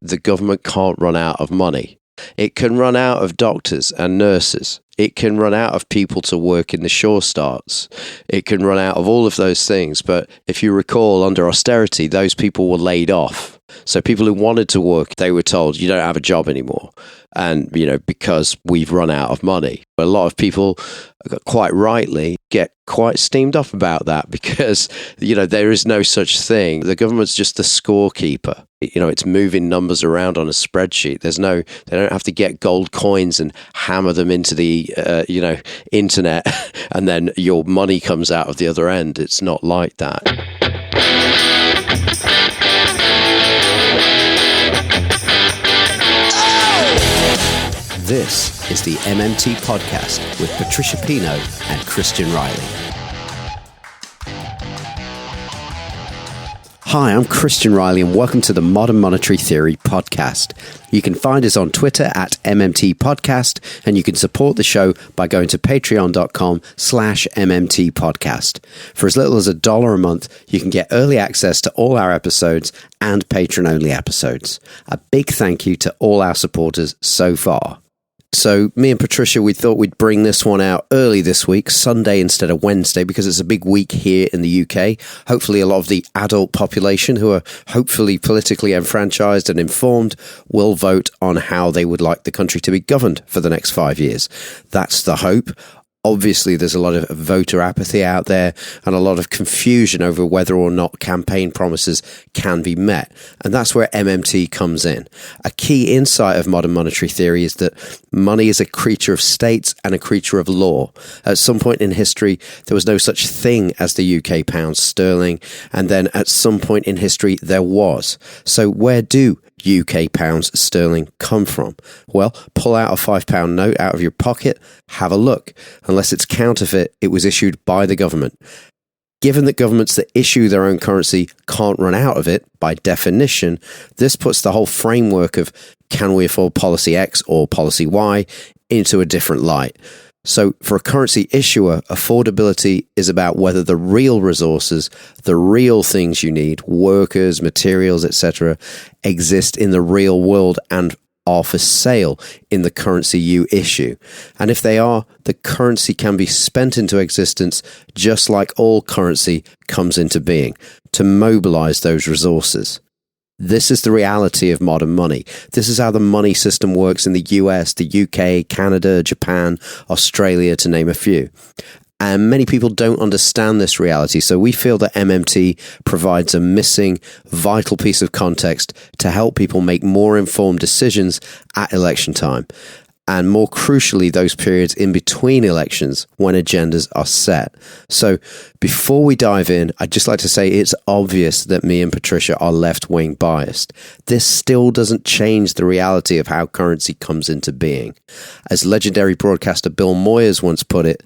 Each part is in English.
the government can't run out of money. It can run out of doctors and nurses. It can run out of people to work in the shore starts. It can run out of all of those things. But if you recall, under austerity, those people were laid off. So people who wanted to work, they were told, you don't have a job anymore. And, because we've run out of money. But a lot of people, quite rightly, get quite steamed up about that because, there is no such thing. The government's just the scorekeeper. It's moving numbers around on a spreadsheet. They don't have to get gold coins and hammer them into the, internet and then your money comes out of the other end. It's not like that. This is the MMT podcast with Patricia and Christian Riley. Hi, I'm Christian Riley and welcome to the Modern Monetary Theory podcast. You can find us on Twitter at MMT Podcast and you can support the show by going to patreon.com/MMT Podcast. For as little as $1 a month, you can get early access to all our episodes and patron-only episodes. A big thank you to all our supporters so far. So me and Patricia, we thought we'd bring this one out early this week, Sunday instead of Wednesday, because it's a big week here in the UK. Hopefully a lot of the adult population who are hopefully politically enfranchised and informed will vote on how they would like the country to be governed for the next 5 years. That's the hope. Obviously, there's a lot of voter apathy out there and a lot of confusion over whether or not campaign promises can be met. And that's where MMT comes in. A key insight of modern monetary theory is that money is a creature of states and a creature of law. At some point in history, there was no such thing as the UK pound sterling. And then at some point in history, there was. So where do UK pounds sterling come from? Well, pull out a £5 note out of your pocket, have a look. Unless it's counterfeit, it was issued by the government. Given that governments that issue their own currency can't run out of it, by definition, this puts the whole framework of can we afford policy X or policy Y into a different light. So for a currency issuer, affordability is about whether the real resources, the real things you need, workers, materials, etc., exist in the real world and are for sale in the currency you issue. And if they are, the currency can be spent into existence just like all currency comes into being, to mobilize those resources. This is the reality of modern money. This is how the money system works in the US, the UK, Canada, Japan, Australia, to name a few. And many people don't understand this reality, so we feel that MMT provides a missing, vital piece of context to help people make more informed decisions at election time. And more crucially, those periods in between elections when agendas are set. So before we dive in, I'd just like to say it's obvious that me and Patricia are left-wing biased. This still doesn't change the reality of how currency comes into being. As legendary broadcaster Bill Moyers once put it,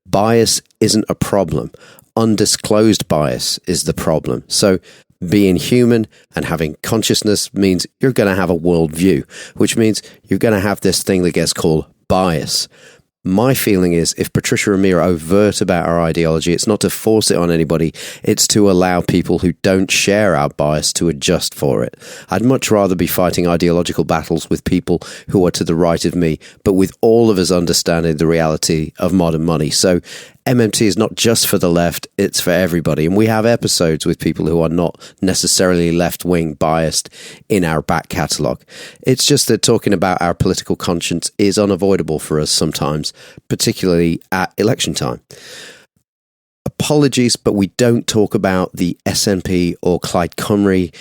bias isn't a problem. Undisclosed bias is the problem. So being human and having consciousness means you're going to have a worldview, which means you're going to have this thing that gets called bias. My feeling is if Patricia and me are overt about our ideology, it's not to force it on anybody, it's to allow people who don't share our bias to adjust for it. I'd much rather be fighting ideological battles with people who are to the right of me, but with all of us understanding the reality of modern money. So MMT is not just for the left, it's for everybody. And we have episodes with people who are not necessarily left-wing biased in our back catalogue. It's just that talking about our political conscience is unavoidable for us sometimes, particularly at election time. Apologies, but we don't talk about the SNP or Clyde Cymru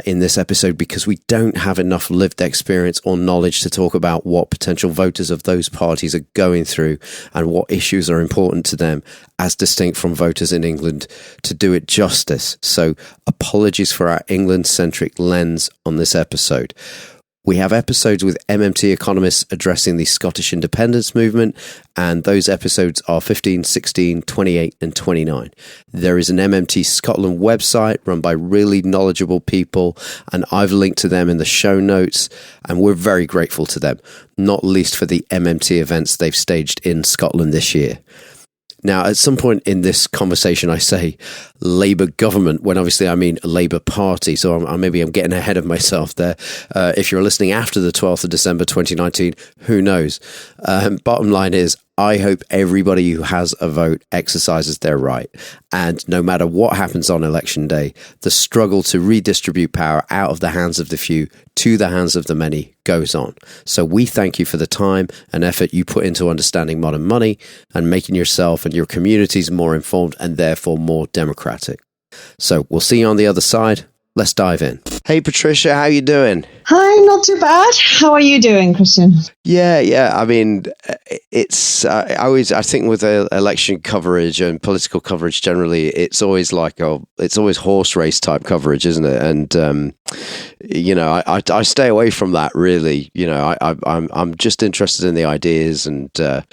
in this episode because we don't have enough lived experience or knowledge to talk about what potential voters of those parties are going through and what issues are important to them as distinct from voters in England to do it justice. So apologies for our England-centric lens on this episode. We have episodes with MMT economists addressing the Scottish independence movement, and those episodes are 15, 16, 28 and 29. There is an MMT Scotland website run by really knowledgeable people, and I've linked to them in the show notes, and we're very grateful to them, not least for the MMT events they've staged in Scotland this year. Now, at some point in this conversation, I say Labour government, when obviously I mean Labour Party. So maybe I'm getting ahead of myself there. If you're listening after the 12th of December 2019, who knows? Bottom line is, I hope everybody who has a vote exercises their right. And no matter what happens on election day, the struggle to redistribute power out of the hands of the few to the hands of the many goes on. So we thank you for the time and effort you put into understanding modern money and making yourself and your communities more informed and therefore more democratic. So we'll see you on the other side. Let's dive in. Hey, Patricia, how you doing? Hi, not too bad. How are you doing, Christian? Yeah. I mean, it's I think with election coverage and political coverage generally, it's always horse race type coverage, isn't it? And I stay away from that really. I'm just interested in the ideas and that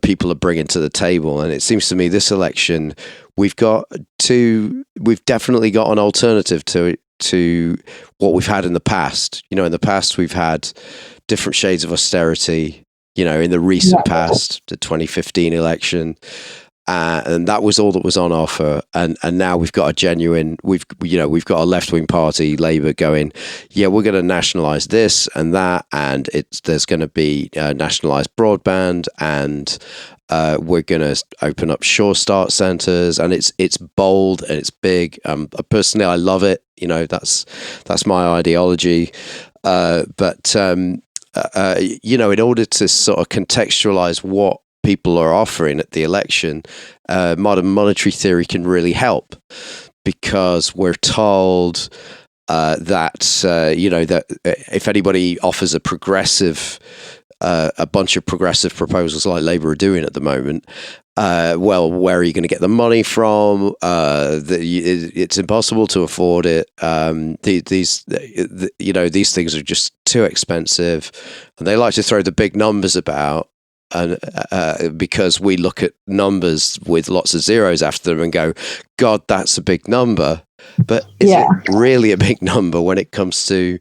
people are bringing to the table. And it seems to me this election, we've definitely got an alternative to what we've had in the past. In the past we've had different shades of austerity. In the recent past, the 2015 election, and that was all that was on offer. And now we've got we've got a left wing party, Labour, going, yeah, we're going to nationalise this and that, and there's going to be nationalised broadband, and we're going to open up Sure Start centres, and it's bold and it's big. Personally, I love it. That's my ideology. But in order to sort of contextualise what people are offering at the election, modern monetary theory can really help, because we're told that if anybody offers a bunch of progressive proposals like Labour are doing at the moment, well, where are you going to get the money from? It's impossible to afford it. These things are just too expensive, and they like to throw the big numbers about. And because we look at numbers with lots of zeros after them and go, God, that's a big number. But is it really a big number when it comes to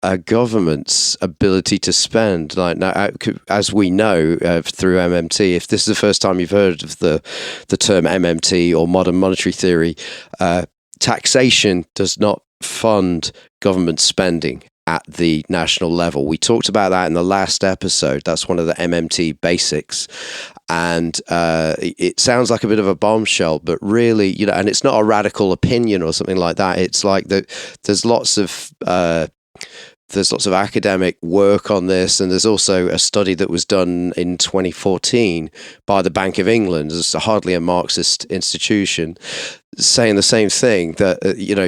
a government's ability to spend? Like now, as we know through MMT, if this is the first time you've heard of the term MMT or modern monetary theory, taxation does not fund government spending at the national level. We talked about that in the last episode. That's one of the MMT basics. And it sounds like a bit of a bombshell, but really, and it's not a radical opinion or something like that. It's like there's lots of academic work on this, and there's also a study that was done in 2014 by the Bank of England. It's hardly a Marxist institution, saying the same thing, that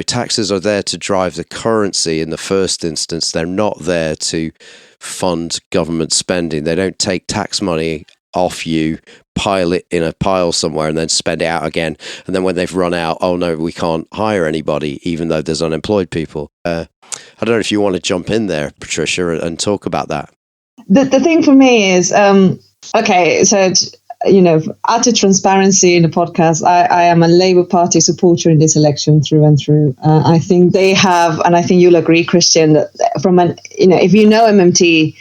taxes are there to drive the currency in the first instance. They're not there to fund government spending. They don't take tax money off you, pile it in a pile somewhere, and then spend it out again. And then when they've run out, oh no, we can't hire anybody, even though there's unemployed people. I don't know if you want to jump in there, Patricia, and talk about that. The thing for me is, utter transparency in the podcast, I am a Labour Party supporter in this election through and through. I think they have, and I think you'll agree, Christian, that if you know MMT,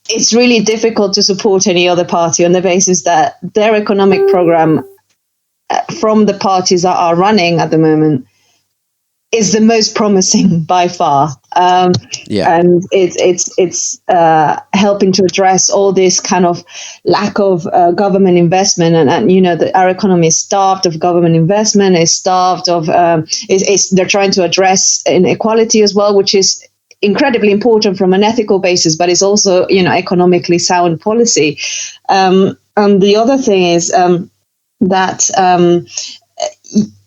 it's really difficult to support any other party on the basis that their economic program from the parties that are running at the moment is the most promising by far. And it's helping to address all this kind of lack of government investment. And our economy is starved of government investment, is starved of, they're trying to address inequality as well, which is incredibly important from an ethical basis, but it's also, economically sound policy. And the other thing is that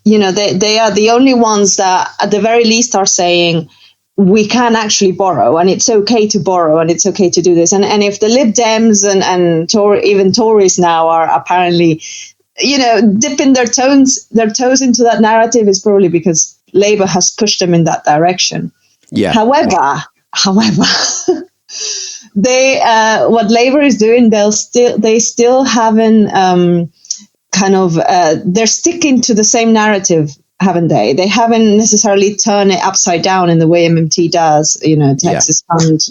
they are the only ones that at the very least are saying we can actually borrow, and it's okay to borrow, and it's okay to do this. And if the Lib Dems and even Tories now are apparently, dipping their toes into that narrative, is probably because Labour has pushed them in that direction. Yeah. However, they what Labour is doing, they still haven't they're sticking to the same narrative, haven't they? They haven't necessarily turned it upside down in the way MMT does. Taxes fund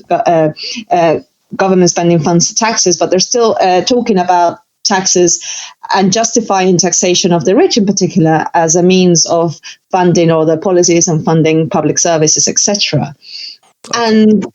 government spending funds taxes, but they're still talking about taxes and justifying taxation of the rich in particular as a means of funding all the policies and funding public services, etc. And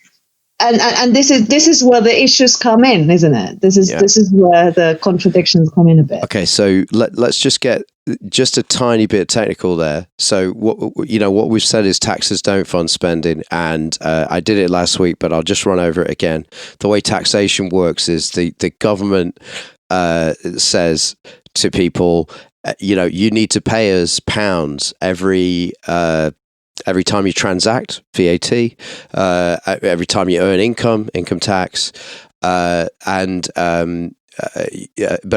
this is where the issues come in, isn't it? This is where the contradictions come in a bit. Okay, so let's just get just a tiny bit technical there. So what we've said is taxes don't fund spending, and I did it last week, but I'll just run over it again. The way taxation works is the government says to people, you need to pay us £pounds every time you transact, VAT, every time you earn income tax, but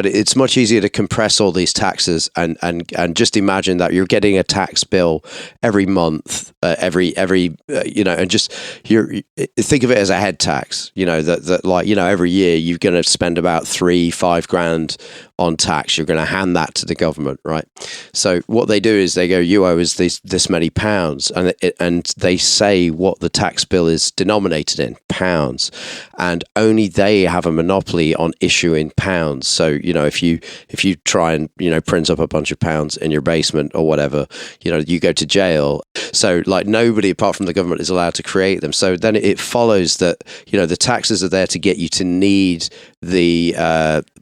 it's much easier to compress all these taxes and just imagine that you're getting a tax bill every month, and just think of it as a head tax. Every year you're going to spend about 3-5 grand on tax. You're going to hand that to the government, right? So what they do is they go, you owe us this many pounds, and they say what the tax bill is denominated in, pounds, and only they have a monopoly on issuing pounds. So if you try and print up a bunch of pounds in your basement or whatever, you go to jail. So nobody apart from the government is allowed to create them. So then it follows that the taxes are there to get you to need the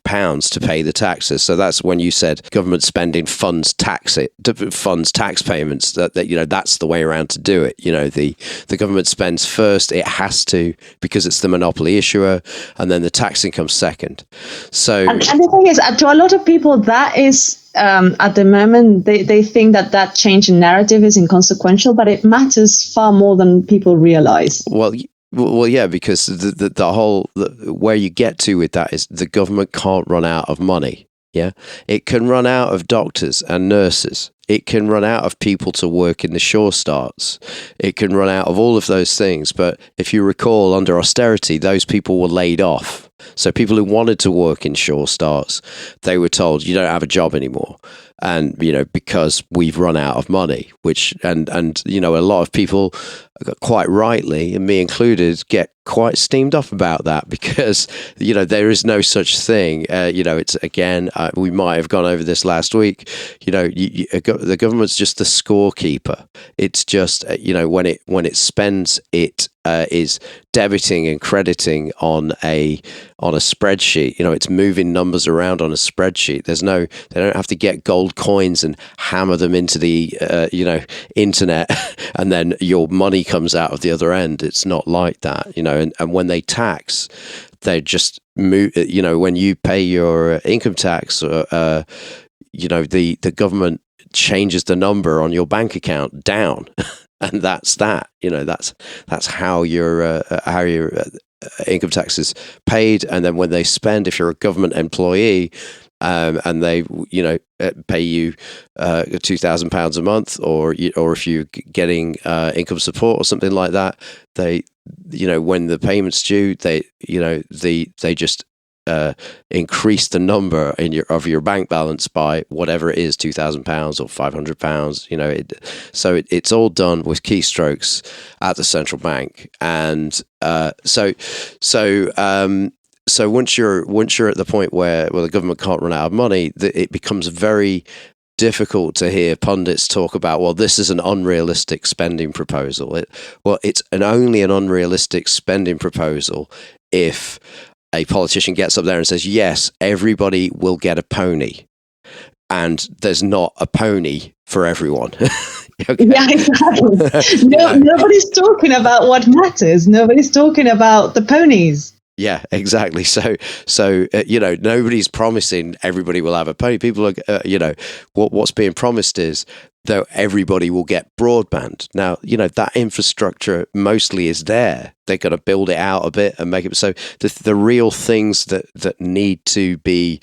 pounds to pay the taxes. So that's when you said government spending funds tax payments. That's the way around to do it. The government spends first. It has to, because it's the monopoly issuer, and then the taxing comes second. So and the thing is, to a lot of people, that is at the moment they think that change in narrative is inconsequential, but it matters far more than people realize. Well, yeah, because the whole where you get to with that is the government can't run out of money. Yeah, it can run out of doctors and nurses. It can run out of people to work in the shore starts. It can run out of all of those things. But if you recall, under austerity, those people were laid off. So people who wanted to work in shore starts, they were told, you don't have a job anymore. And, because we've run out of money, and a lot of people, quite rightly, and me included, get quite steamed up about that because, there is no such thing. It's, again, we might have gone over this last week, the government's just the scorekeeper. It's just, when it spends, it is debiting and crediting on a spreadsheet. It's moving numbers around on a spreadsheet. They don't have to get gold coins and hammer them into the internet and then your money comes out of the other end. It's not like that, and when they tax, they just move, when you pay your income tax, the government changes the number on your bank account down. And that's that. That's how your income tax is paid. And then when they spend, if you're a government employee, and they pay you £2,000 a month, or if you're getting income support or something like that, they when the payment's due, they just increase the number of your bank balance by whatever it is, £2,000 or £500. It's all done with keystrokes at the central bank, and so once you're at the point where the government can't run out of money, it becomes very difficult to hear pundits talk about, well, this is an unrealistic spending proposal. It's only an unrealistic spending proposal if a politician gets up there and says, yes, everybody will get a pony. And there's not a pony for everyone. Okay. Yeah, exactly. Nobody's talking about what matters. Nobody's talking about the ponies. Yeah, exactly. So nobody's promising everybody will have a pony. People are, what's being promised is that everybody will get broadband. Now, that infrastructure mostly is there. They're going to build it out a bit and make it so the real things that need to be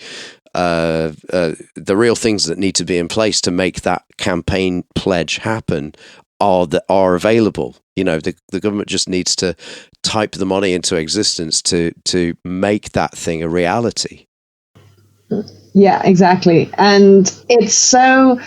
the real things that need to be in place to make that campaign pledge happen are available. The government just needs to type the money into existence to make that thing a reality. Yeah, exactly. And it's so,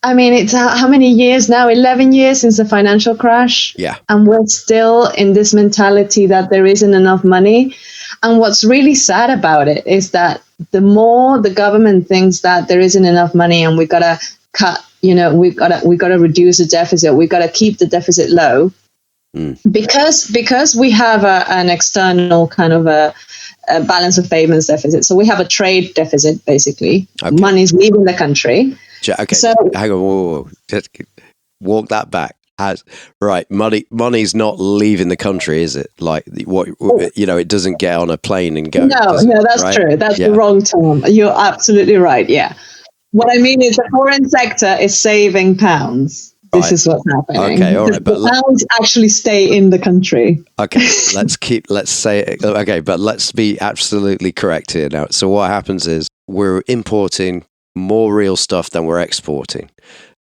it's how many years now? 11 years since the financial crash. Yeah. And we're still in this mentality that there isn't enough money. And what's really sad about it is that the more the government thinks that there isn't enough money and we got to cut, we've got to reduce the deficit, we've got to keep the deficit low, because we have an external kind of a balance of payments deficit. So we have a trade deficit, basically. Okay. Money's leaving the country. Okay, so hang on, whoa. Just walk that back. Right, money's not leaving the country, is it? Like what it doesn't get on a plane and go. No, that's right? True. That's the wrong term. You're absolutely right. Yeah. What I mean is the foreign sector is saving pounds. This is what's happening. Okay, all right, but the pounds actually stay in the country. Okay, let's say it. Okay, but let's be absolutely correct here now. So what happens is we're importing more real stuff than we're exporting.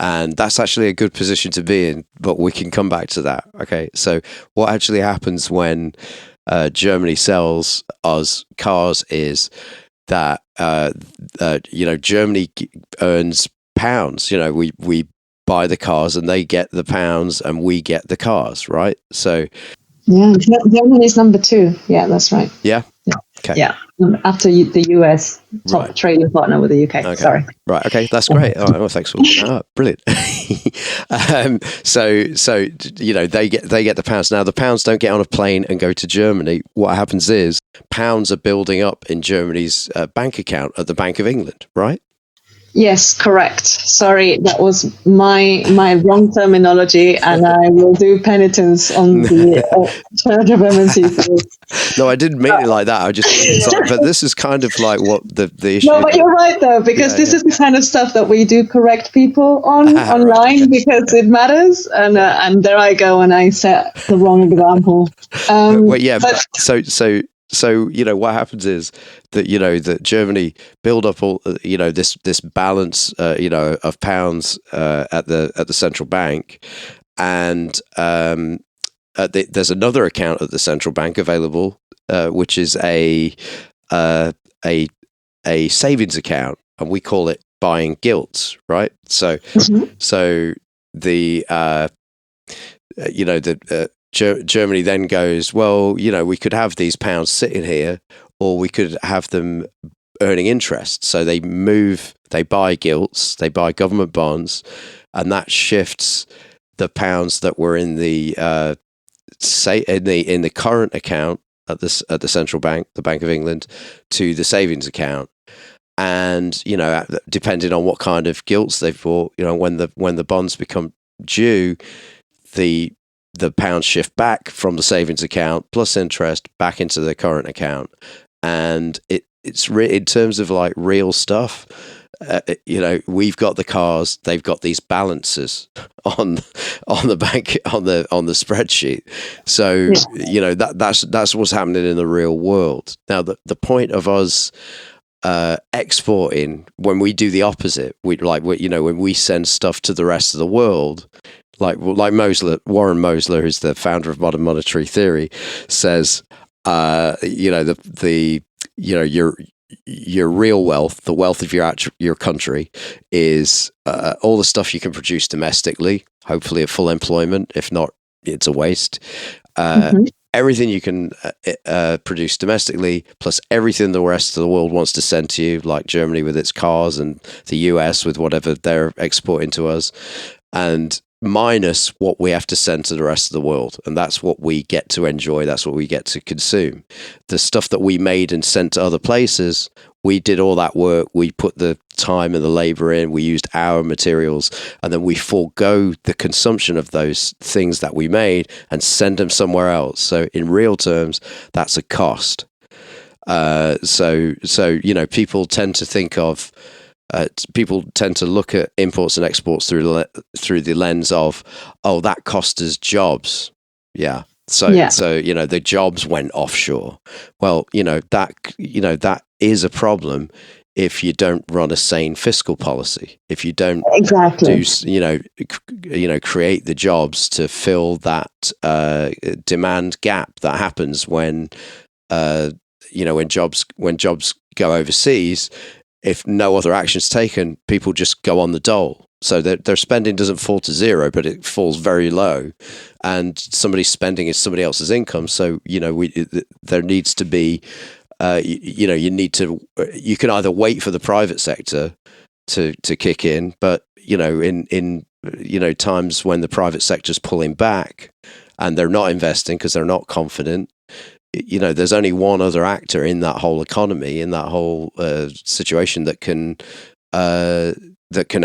And that's actually a good position to be in, but we can come back to that. Okay, so what actually happens when Germany sells us cars is that Germany earns pounds. We buy the cars and they get the pounds and we get the cars, right? So Germany is number 2. Yeah, that's right. Yeah. Okay. Yeah, after the US, top trading partner with the UK. Okay. Sorry. Right. Okay, that's great. All right. Well, thanks for brilliant. So they get the pounds. Now the pounds don't get on a plane and go to Germany. What happens is pounds are building up in Germany's bank account at the Bank of England, right? Yes, correct. Sorry, that was my wrong terminology, and I will do penitence on the Church of MMT. No, I didn't mean it like that. I just, but this is kind of like what the issue. No, but you're right though, because this is the kind of stuff that we do correct people on online, right, because it matters. And there I go, and I set the wrong example. So what happens is that that Germany build up all this balance of pounds at the central bank, and there's another account at the central bank available, which is a savings account, and we call it buying gilts, right? So Germany then goes, well, we could have these pounds sitting here, or we could have them earning interest. So they buy gilts, they buy government bonds, and that shifts the pounds that were in the in the current account at the central bank, the Bank of England, to the savings account. And depending on what kind of gilts they've bought, when the bonds become due, the pounds shift back from the savings account plus interest back into the current account. And it's in terms of like real stuff, we've got the cars, they've got these balances on the bank, on the spreadsheet. So that's what's happening in the real world. Now the point of us exporting, when we do the opposite, when we send stuff to the rest of the world, like Warren Mosler, who's the founder of modern monetary theory, says, your real wealth, the wealth of your country, is all the stuff you can produce domestically, hopefully at full employment. If not, it's a waste. Everything you can produce domestically, plus everything the rest of the world wants to send to you, like Germany with its cars and the US with whatever they're exporting to us, and minus what we have to send to the rest of the world. And that's what we get to enjoy. That's what we get to consume. The stuff that we made and sent to other places, we did all that work. We put the time and the labor in. We used our materials, and then we forego the consumption of those things that we made and send them somewhere else. So in real terms, that's a cost. So people tend to think of people tend to look at imports and exports through the lens of, oh, that cost us jobs. Yeah. So the jobs went offshore. Well, that is a problem if you don't run a sane fiscal policy. If you don't create the jobs to fill that demand gap that happens when jobs go overseas. If no other action's taken, people just go on the dole. So their spending doesn't fall to zero, but it falls very low. And somebody's spending is somebody else's income. So, there needs to be, you can either wait for the private sector to kick in, but, in times when the private sector's pulling back and they're not investing because they're not confident, there's only one other actor in that whole economy, in that whole situation that can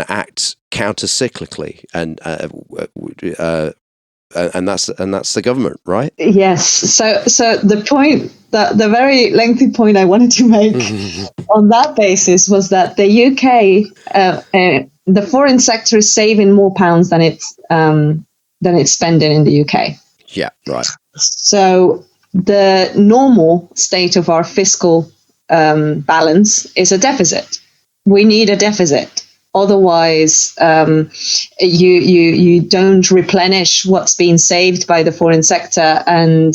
act counter-cyclically, and that's the government, right? Yes. So the point, the very lengthy point I wanted to make on that basis was that the UK, the foreign sector is saving more pounds than it's spending in the UK. Yeah, right. So the normal state of our fiscal balance is a deficit. We need a deficit. Otherwise, you don't replenish what's being saved by the foreign sector, and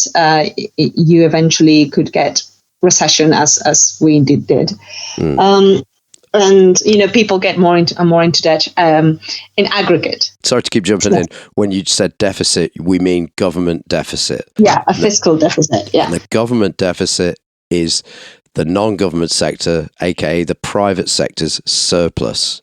you eventually could get recession, as we indeed did. And people get more into debt in aggregate. Sorry to keep jumping in. When you said deficit, we mean government deficit. Yeah, a fiscal deficit. Yeah, and the government deficit is the non-government sector, aka the private sector's surplus.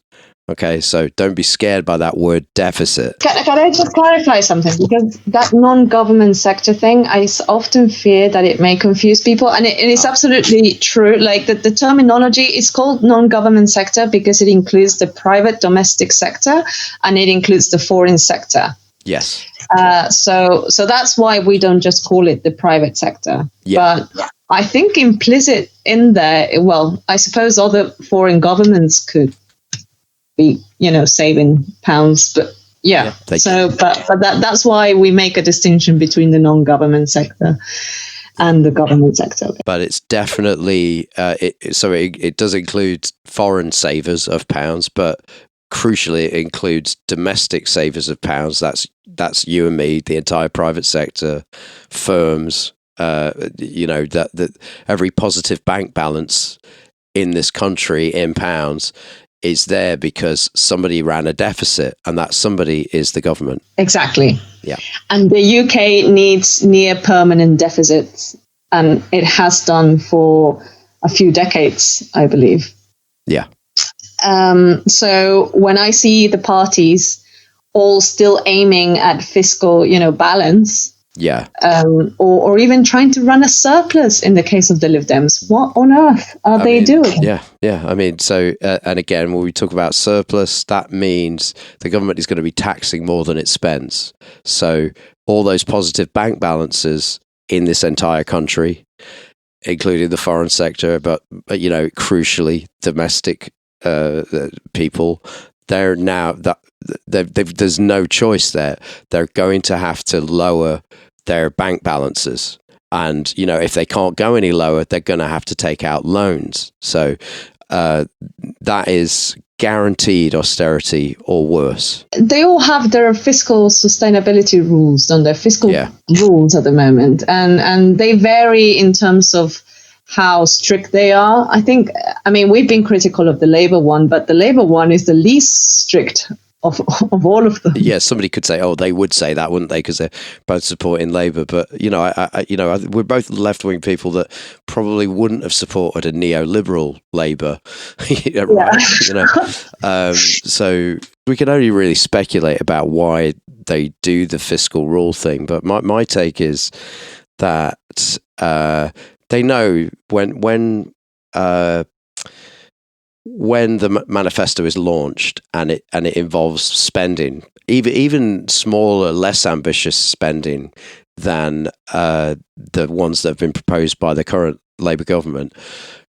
Okay, so don't be scared by that word deficit. Can I just clarify something? Because that non-government sector thing, I often fear that it may confuse people. And it is absolutely true. Like the terminology is called non-government sector because it includes the private domestic sector and it includes the foreign sector. Yes. So that's why we don't just call it the private sector. Yeah. But I think implicit in there, well, I suppose other foreign governments could be, saving pounds, but that's why we make a distinction between the non-government sector and the government sector. But it's definitely it does include foreign savers of pounds, but crucially it includes domestic savers of pounds. That's you and me, the entire private sector, firms. That every positive bank balance in this country in pounds is there because somebody ran a deficit, and that somebody is the government. Exactly. Yeah. And the UK needs near permanent deficits, and it has done for a few decades, I believe. Yeah. So when I see the parties all still aiming at fiscal, balance, yeah, or even trying to run a surplus in the case of the Lib Dems. What on earth are they doing? Yeah. I mean, so, and again, when we talk about surplus, that means the government is going to be taxing more than it spends. So all those positive bank balances in this entire country, including the foreign sector, but crucially, domestic people, they're now that there's no choice there. They're going to have to lower their bank balances, and if they can't go any lower, they're going to have to take out loans. So that is guaranteed austerity or worse. They all have their fiscal sustainability rules, don't they? Fiscal rules at the moment, and they vary in terms of how strict they are. I mean, we've been critical of the Labour one, but the Labour one is the least strict of all of them. Yeah, somebody could say, they would say that, wouldn't they? Because they're both supporting Labour. But we're both left-wing people that probably wouldn't have supported a neoliberal Labour, right? So we can only really speculate about why they do the fiscal rule thing. But my take is that they know when the manifesto is launched and it involves spending, even smaller, less ambitious spending than the ones that have been proposed by the current Labour government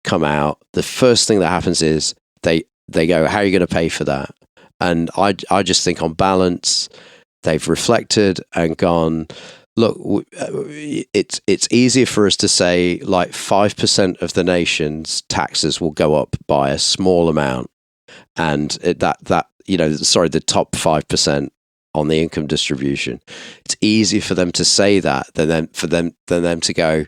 come out, the first thing that happens is they go, how are you going to pay for that? And I just think on balance, they've reflected and gone, look, it's easier for us to say like 5% of the nation's taxes will go up by a small amount, and the top 5% on the income distribution. It's easier for them to say that than them to go,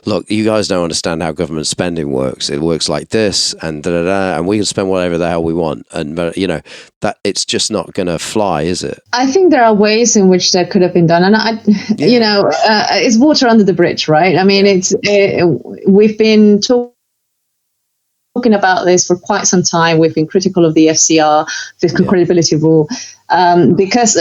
look, you guys don't understand how government spending works. It works like this, and and we can spend whatever the hell we want, and that it's just not going to fly, is it? I think there are ways in which that could have been done, and it's water under the bridge, right? I mean, we've been talking about this for quite some time. We've been critical of the FCR, fiscal credibility rule, because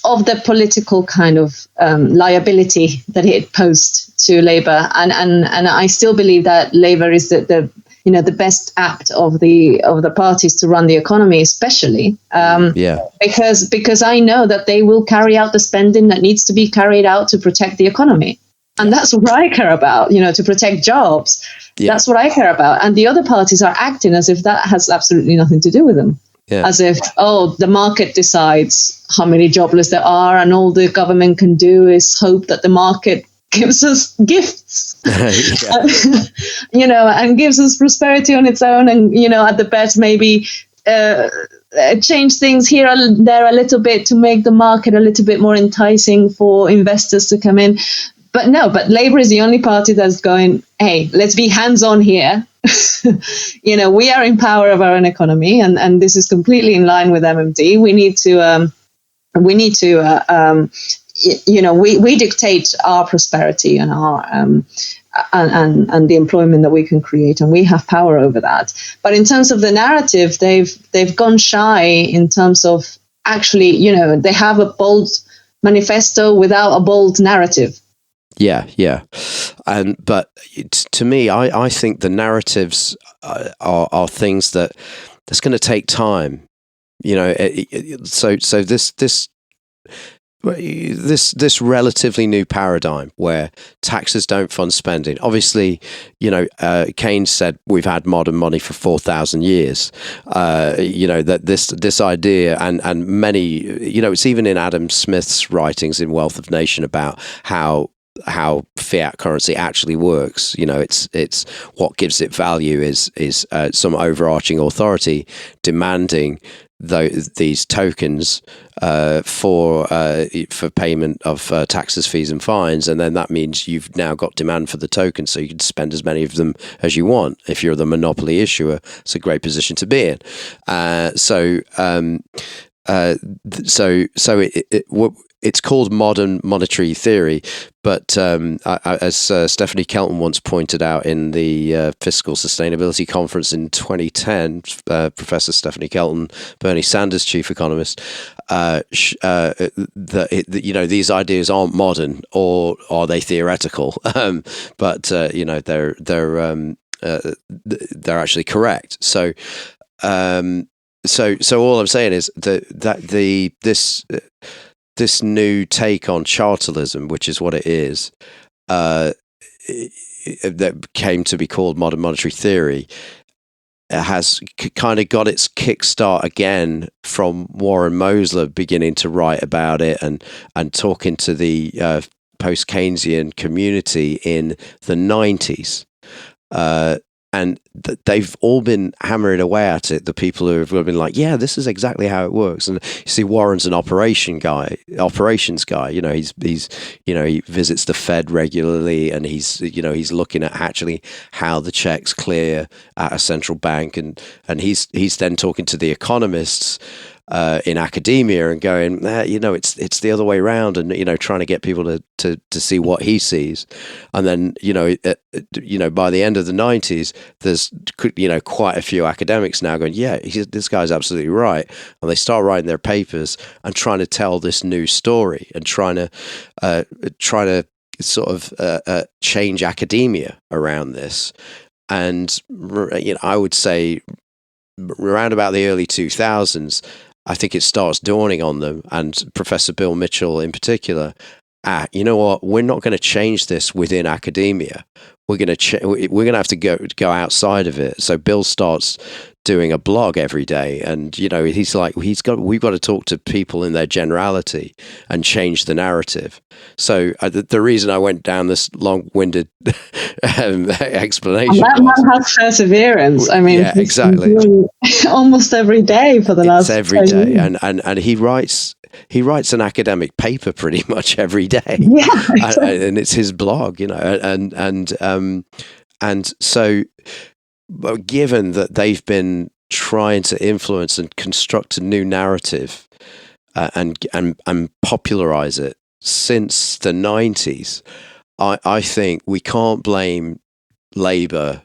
of the political kind of liability that it posed to Labour, and I still believe that Labour is the best apt of the parties to run the economy, especially because I know that they will carry out the spending that needs to be carried out to protect the economy. And that's what I care about, to protect jobs. Yeah. That's what I care about. And the other parties are acting as if that has absolutely nothing to do with them. Yeah. As if, the market decides how many jobless there are, and all the government can do is hope that the market gives us gifts, and gives us prosperity on its own. And, at the best, maybe change things here and there a little bit to make the market a little bit more enticing for investors to come in. But Labour is the only party that's going, hey, let's be hands-on here. We are in power of our own economy, and this is completely in line with MMT. We dictate our prosperity and our and the employment that we can create, and we have power over that. But in terms of the narrative, they've gone shy in terms of actually, they have a bold manifesto without a bold narrative. Yeah. But to me, I think the narratives are things that's going to take time. So this relatively new paradigm where taxes don't fund spending. Obviously, Keynes said we've had modern money for 4,000 years. That this idea and many, it's even in Adam Smith's writings in Wealth of Nation about how fiat currency actually works. It's what gives it value is some overarching authority demanding these tokens for payment of taxes, fees, and fines, and then that means you've now got demand for the tokens, so you can spend as many of them as you want. If you're the monopoly issuer, it's a great position to be in. It's called modern monetary theory, but as Stephanie Kelton once pointed out in the Fiscal Sustainability Conference in 2010, Professor Stephanie Kelton, Bernie Sanders' chief economist, these ideas aren't modern, or are they theoretical? But they're actually correct. So all I'm saying is this new take on chartalism, which is what it is, that came to be called modern monetary theory, has kind of got its kickstart again from Warren Mosler beginning to write about it and talking to the post-Keynesian community in the 90s. And they've all been hammering away at it. The people who have been like, yeah, this is exactly how it works. And you see, Warren's an operations guy. He visits the Fed regularly, and he's looking at actually how the checks clear at a central bank, and he's then talking to the economists in academia and going, it's the other way around, and trying to get people to see what he sees. And then by the end of the 90s, there's quite a few academics now going, yeah, this guy's absolutely right, and they start writing their papers and trying to tell this new story and trying to sort of change academia around this. And I would say around about the early 2000s, I think it starts dawning on them, and Professor Bill Mitchell in particular, you know what? We're not going to change this within academia. We're going to have to go outside of it. So Bill starts doing a blog every day. And, he's like, we've got to talk to people in their generality and change the narrative. So the reason I went down this long-winded explanation. And that man has perseverance. I mean, yeah, exactly. Almost every day for the last every 10 day. years. And he writes an academic paper pretty much every day. Yeah, exactly. And it's his blog, and so given that they've been trying to influence and construct a new narrative and popularize it since the 90s, I think we can't blame Labour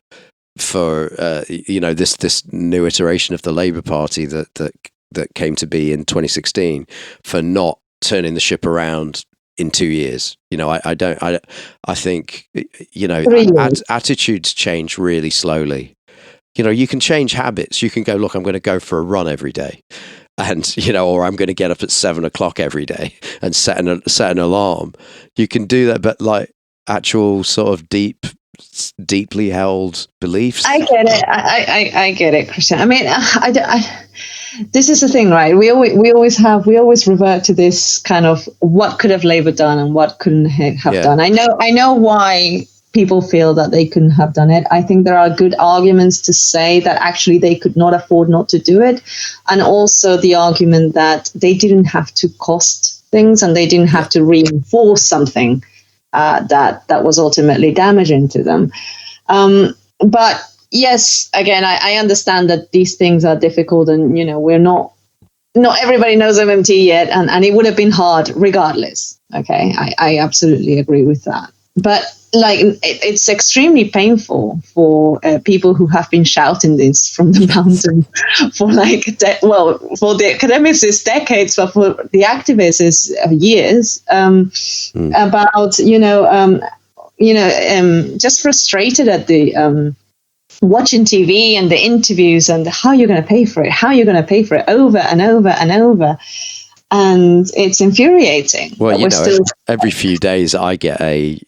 for this new iteration of the Labour Party that came to be in 2016 for not turning the ship around in 2 years. I think attitudes change really slowly. You can change habits. You can go, look, I'm going to go for a run every day, and or I'm going to get up at 7 o'clock every day and set an alarm. You can do that, but like actual sort of deeply held beliefs. I get it. I get it, Christian. I mean, this is the thing, right? We always revert to this kind of what could have Labour done and what couldn't have done. I know why people feel that they couldn't have done it. I think there are good arguments to say that actually they could not afford not to do it, and also the argument that they didn't have to cost things and they didn't have to reinforce something that was ultimately damaging to them. But yes, again, I understand that these things are difficult, and we're not everybody knows MMT yet, and it would have been hard regardless. Okay, I absolutely agree with that. But it's extremely painful for people who have been shouting this from the mountain for for the academics it's decades, but for the activists it's years, about just frustrated at the watching TV and the interviews and how you're going to pay for it over and over and over. And it's infuriating. Well, every few days I get a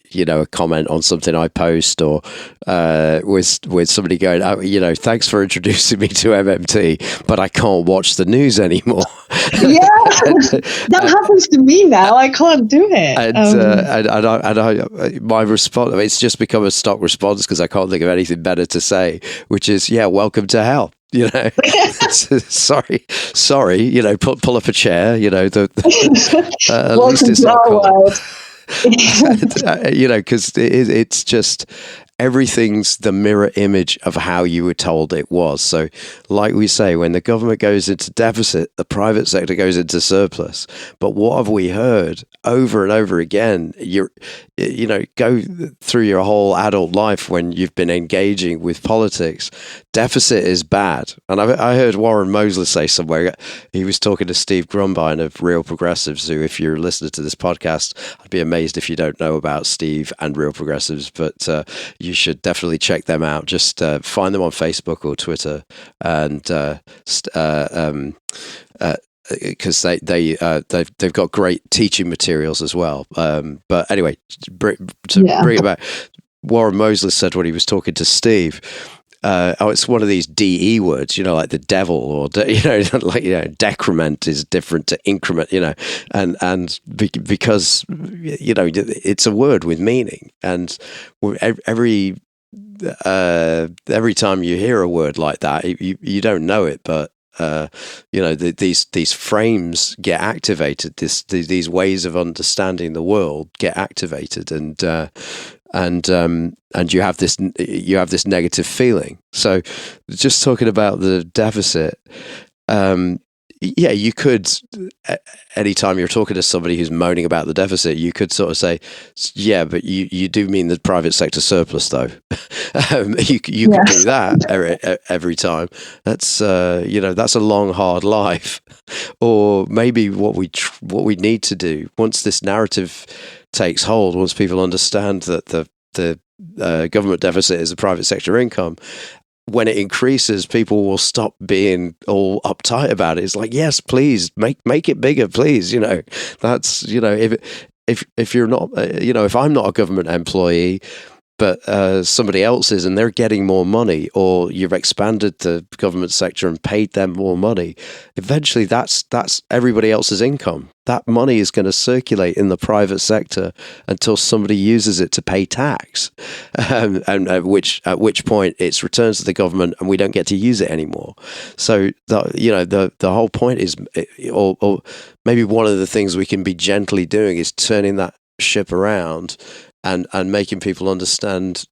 comment on something I post, or with somebody going, oh, thanks for introducing me to MMT, but I can't watch the news anymore. Yeah, that happens to me now. I can't do it. And my response, it's just become a stock response because I can't think of anything better to say, which is, yeah, welcome to hell. Sorry. Pull up a chair. At least it's not cold. Because it's just everything's the mirror image of how you were told it was. So, like we say, when the government goes into deficit, the private sector goes into surplus. But what have we heard over and over again? Go through your whole adult life when you've been engaging with politics. Deficit is bad. And I heard Warren Mosley say somewhere, he was talking to Steve Grumbine of Real Progressives, who, if you're listening to this podcast, I'd be amazed if you don't know about Steve and Real Progressives, but you should definitely check them out. Just find them on Facebook or Twitter, and because they've got great teaching materials as well. But anyway, bring it back. Warren Mosley said when he was talking to Steve, it's one of these DE words, like the devil, or decrement is different to increment, and because it's a word with meaning, and every time you hear a word like that, you don't know it, but these frames get activated. These ways of understanding the world get activated, and you have this negative feeling. So, just talking about the deficit, you could, anytime you're talking to somebody who's moaning about the deficit, you could sort of say, yeah, but you do mean the private sector surplus, though. You can do that every time. That's that's a long, hard life. Or maybe what we need to do, once this narrative takes hold, once people understand that the government deficit is a private sector income, when it increases, people will stop being all uptight about it. It's like, yes, please make it bigger, please. That's if you're not, if I'm not a government employee, somebody else is, and they're getting more money, or you've expanded the government sector and paid them more money, eventually that's everybody else's income. That money is going to circulate in the private sector until somebody uses it to pay tax, and at which point it's returns to the government, and we don't get to use it anymore. So the whole point is, or maybe one of the things we can be gently doing is turning that ship around and making people understand,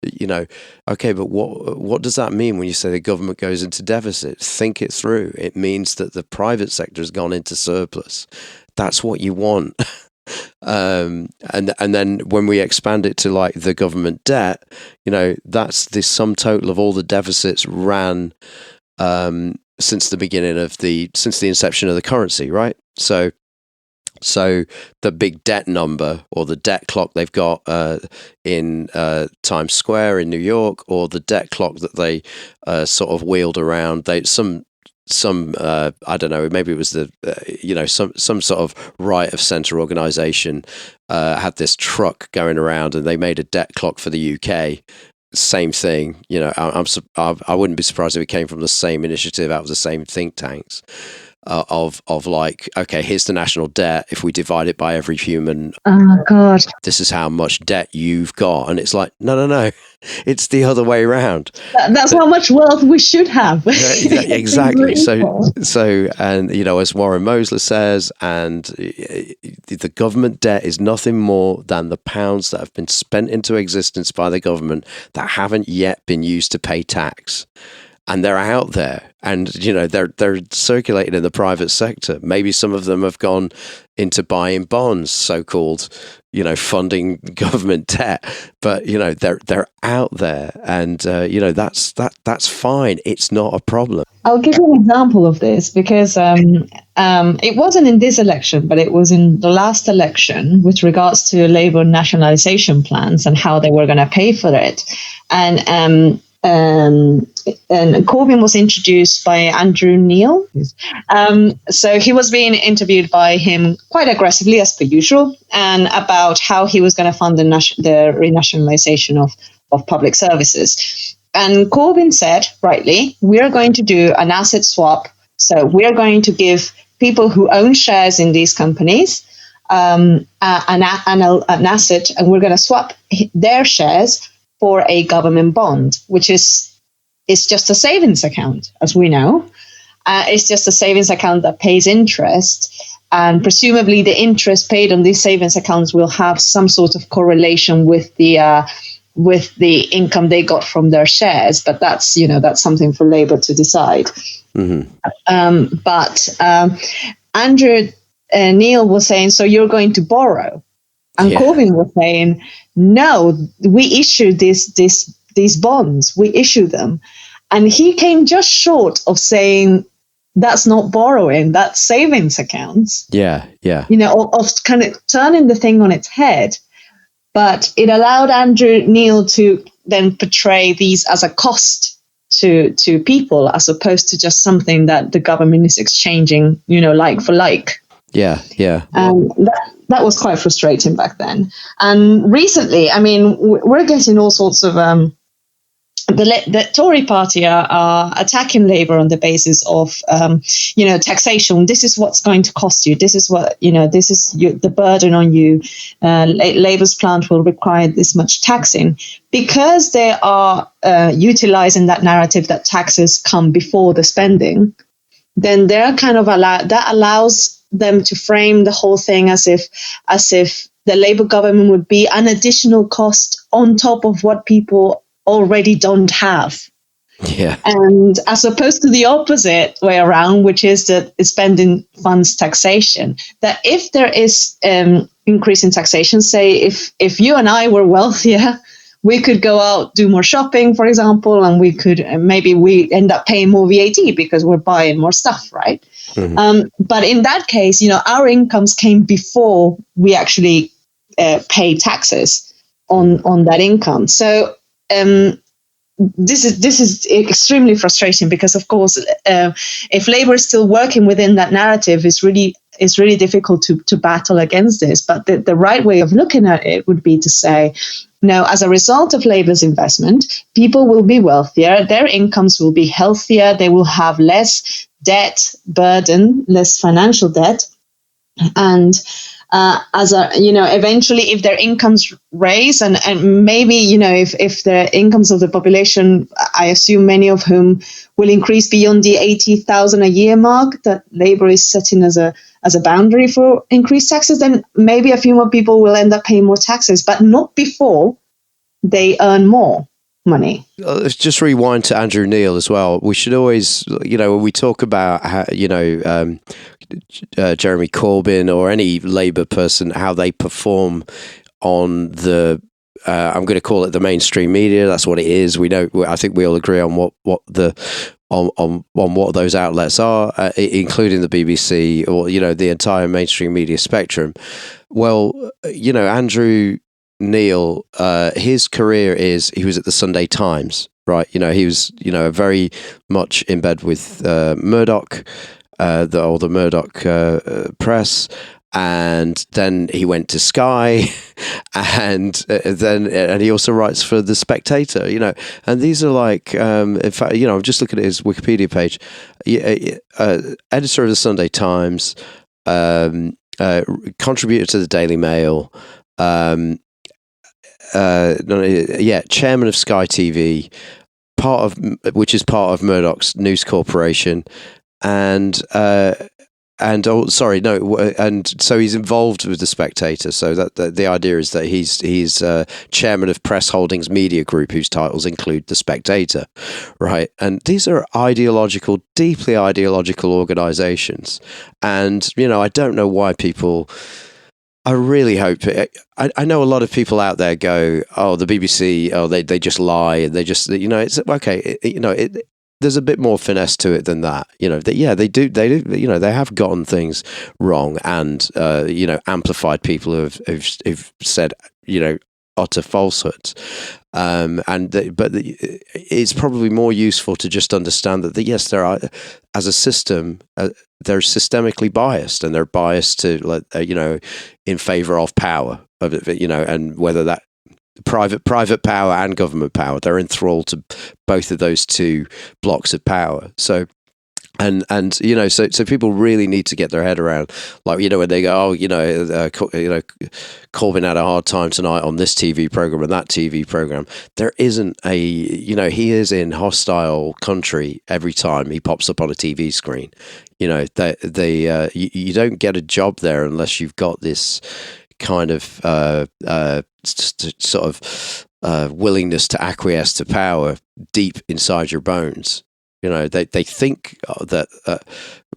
okay, but what does that mean when you say the government goes into deficit? Think it through. It means that the private sector has gone into surplus. That's what you want. And then when we expand it to like the government debt, that's the sum total of all the deficits ran since the inception of the currency, right? So the big debt number, or the debt clock they've got in Times Square in New York, or the debt clock that they sort of wheeled around, some I don't know, maybe it was some sort of right of centre organisation had this truck going around, and they made a debt clock for the UK. Same thing, I wouldn't be surprised if it came from the same initiative out of the same think tanks. Of like, okay, here's the national debt. If we divide it by every human, oh God, this is how much debt you've got. And it's like, no, it's the other way around. That's how much wealth we should have. Exactly. So, and as Warren Mosler says, and the government debt is nothing more than the pounds that have been spent into existence by the government that haven't yet been used to pay tax. And they're out there, and they're circulating in the private sector. Maybe some of them have gone into buying bonds, so-called, funding government debt. But they're out there, and that's fine. It's not a problem. I'll give you an example of this, because it wasn't in this election, but it was in the last election with regards to Labour nationalisation plans and how they were going to pay for it, and Corbyn was introduced by Andrew Neil. So he was being interviewed by him quite aggressively, as per usual, and about how he was going to fund the renationalisation of public services. And Corbyn said, rightly, we are going to do an asset swap. So we are going to give people who own shares in these companies an asset, and we're going to swap their shares for a government bond, which is just a savings account, as we know. It's just a savings account that pays interest, and presumably the interest paid on these savings accounts will have some sort of correlation with the income they got from their shares. But that's something for Labour to decide. Mm-hmm. But Andrew Neil was saying, so you're going to borrow. And Corbyn was saying, no, we issued these bonds. We issue them. And he came just short of saying, that's not borrowing, that's savings accounts. Yeah. Of kind of turning the thing on its head. But it allowed Andrew Neil to then portray these as a cost to people, as opposed to just something that the government is exchanging, like for like. Yeah. That was quite frustrating back then. And recently, we're getting all sorts of the Tory party are attacking Labour on the basis of taxation. This is what's going to cost you. This is what this is the burden on you. Labour's plan will require this much taxing, because they are utilising that narrative that taxes come before the spending. Then they're kind of allows them to frame the whole thing as if the Labour government would be an additional cost on top of what people already don't have. Yeah. And as opposed to the opposite way around, which is that spending funds taxation, that if there is increase in taxation, say if you and I were wealthier, we could go out, do more shopping, for example, and maybe we end up paying more VAT because we're buying more stuff, right? Mm-hmm. But in that case, our incomes came before we actually pay taxes on that income. So this is extremely frustrating, because, of course, if Labour is still working within that narrative, it's really difficult to battle against this. But the right way of looking at it would be to say, Now, as a result of Labour's investment, people will be wealthier, their incomes will be healthier, they will have less debt burden, less financial debt. And eventually, if their incomes raise, and maybe, if the incomes of the population, I assume many of whom will increase beyond the 80,000 a year mark that Labour is setting as a boundary for increased taxes, then maybe a few more people will end up paying more taxes, but not before they earn more money. Let's just rewind to Andrew Neil as well. We should always, when we talk about how, Jeremy Corbyn or any Labour person, how they perform on the, I'm going to call it the mainstream media. That's what it is. We know. I think we all agree on what what those outlets are, including the BBC or the entire mainstream media spectrum. Well, Andrew Neil, his career is he was at the Sunday Times, right? He was very much in bed with Murdoch. The Murdoch press, and then he went to Sky, and he also writes for The Spectator, and these are like, in fact, I'm just looking at his Wikipedia page, editor of the Sunday Times, contributor to the Daily Mail, chairman of Sky TV, which is part of Murdoch's News Corporation. And so he's involved with The Spectator. So that the idea is that he's chairman of Press Holdings Media Group, whose titles include The Spectator, right? And these are deeply ideological organizations. And I don't know why people. I really hope. I know a lot of people out there go, "Oh, the BBC, they just lie, and they just it's okay." There's a bit more finesse to it than that. They do. They have gotten things wrong and amplified people who've said utter falsehoods. But it's probably more useful to just understand that yes, there are, as a system, they're systemically biased, and they're biased to in favor of power, and whether that private power and government power, they're enthralled to both of those two blocks of power. So so people really need to get their head around, when they go, Corbyn had a hard time tonight on this TV program and that TV program. There isn't he is in hostile country every time he pops up on a TV screen. You don't get a job there unless you've got this kind of willingness to acquiesce to power deep inside your bones. They think that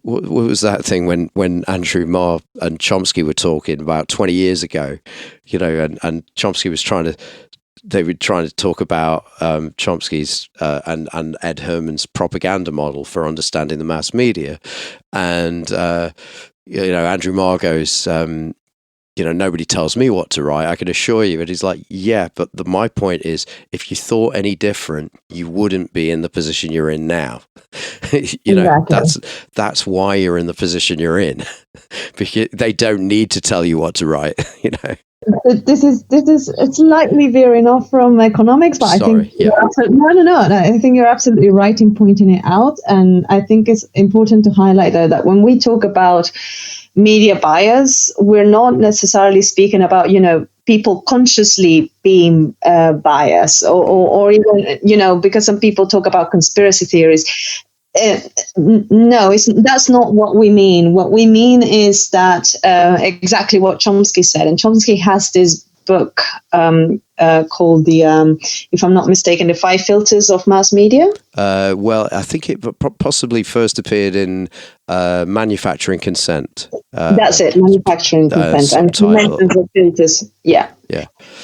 what was that thing when Andrew Marr and Chomsky were talking about 20 years ago, and Chomsky was trying to talk about Chomsky's and Ed Herman's propaganda model for understanding the mass media, and Andrew Marr goes, nobody tells me what to write, I can assure you. And he's like, yeah, but my point is, if you thought any different, you wouldn't be in the position you're in now. Exactly. That's why you're in the position you're in, because they don't need to tell you what to write. This is it's slightly veering off from economics, but Sorry, I think no. I think you're absolutely right in pointing it out, and I think it's important to highlight though that when we talk about media bias, we're not necessarily speaking about people consciously being biased, or even because some people talk about conspiracy theories. No, that's not what we mean. What we mean is that exactly what Chomsky said. And Chomsky has this book called if I'm not mistaken, The 5 Filters of Mass Media. Well, I think it possibly first appeared in Manufacturing Consent. That's it, Manufacturing Consent. And he mentions the filters. Yeah.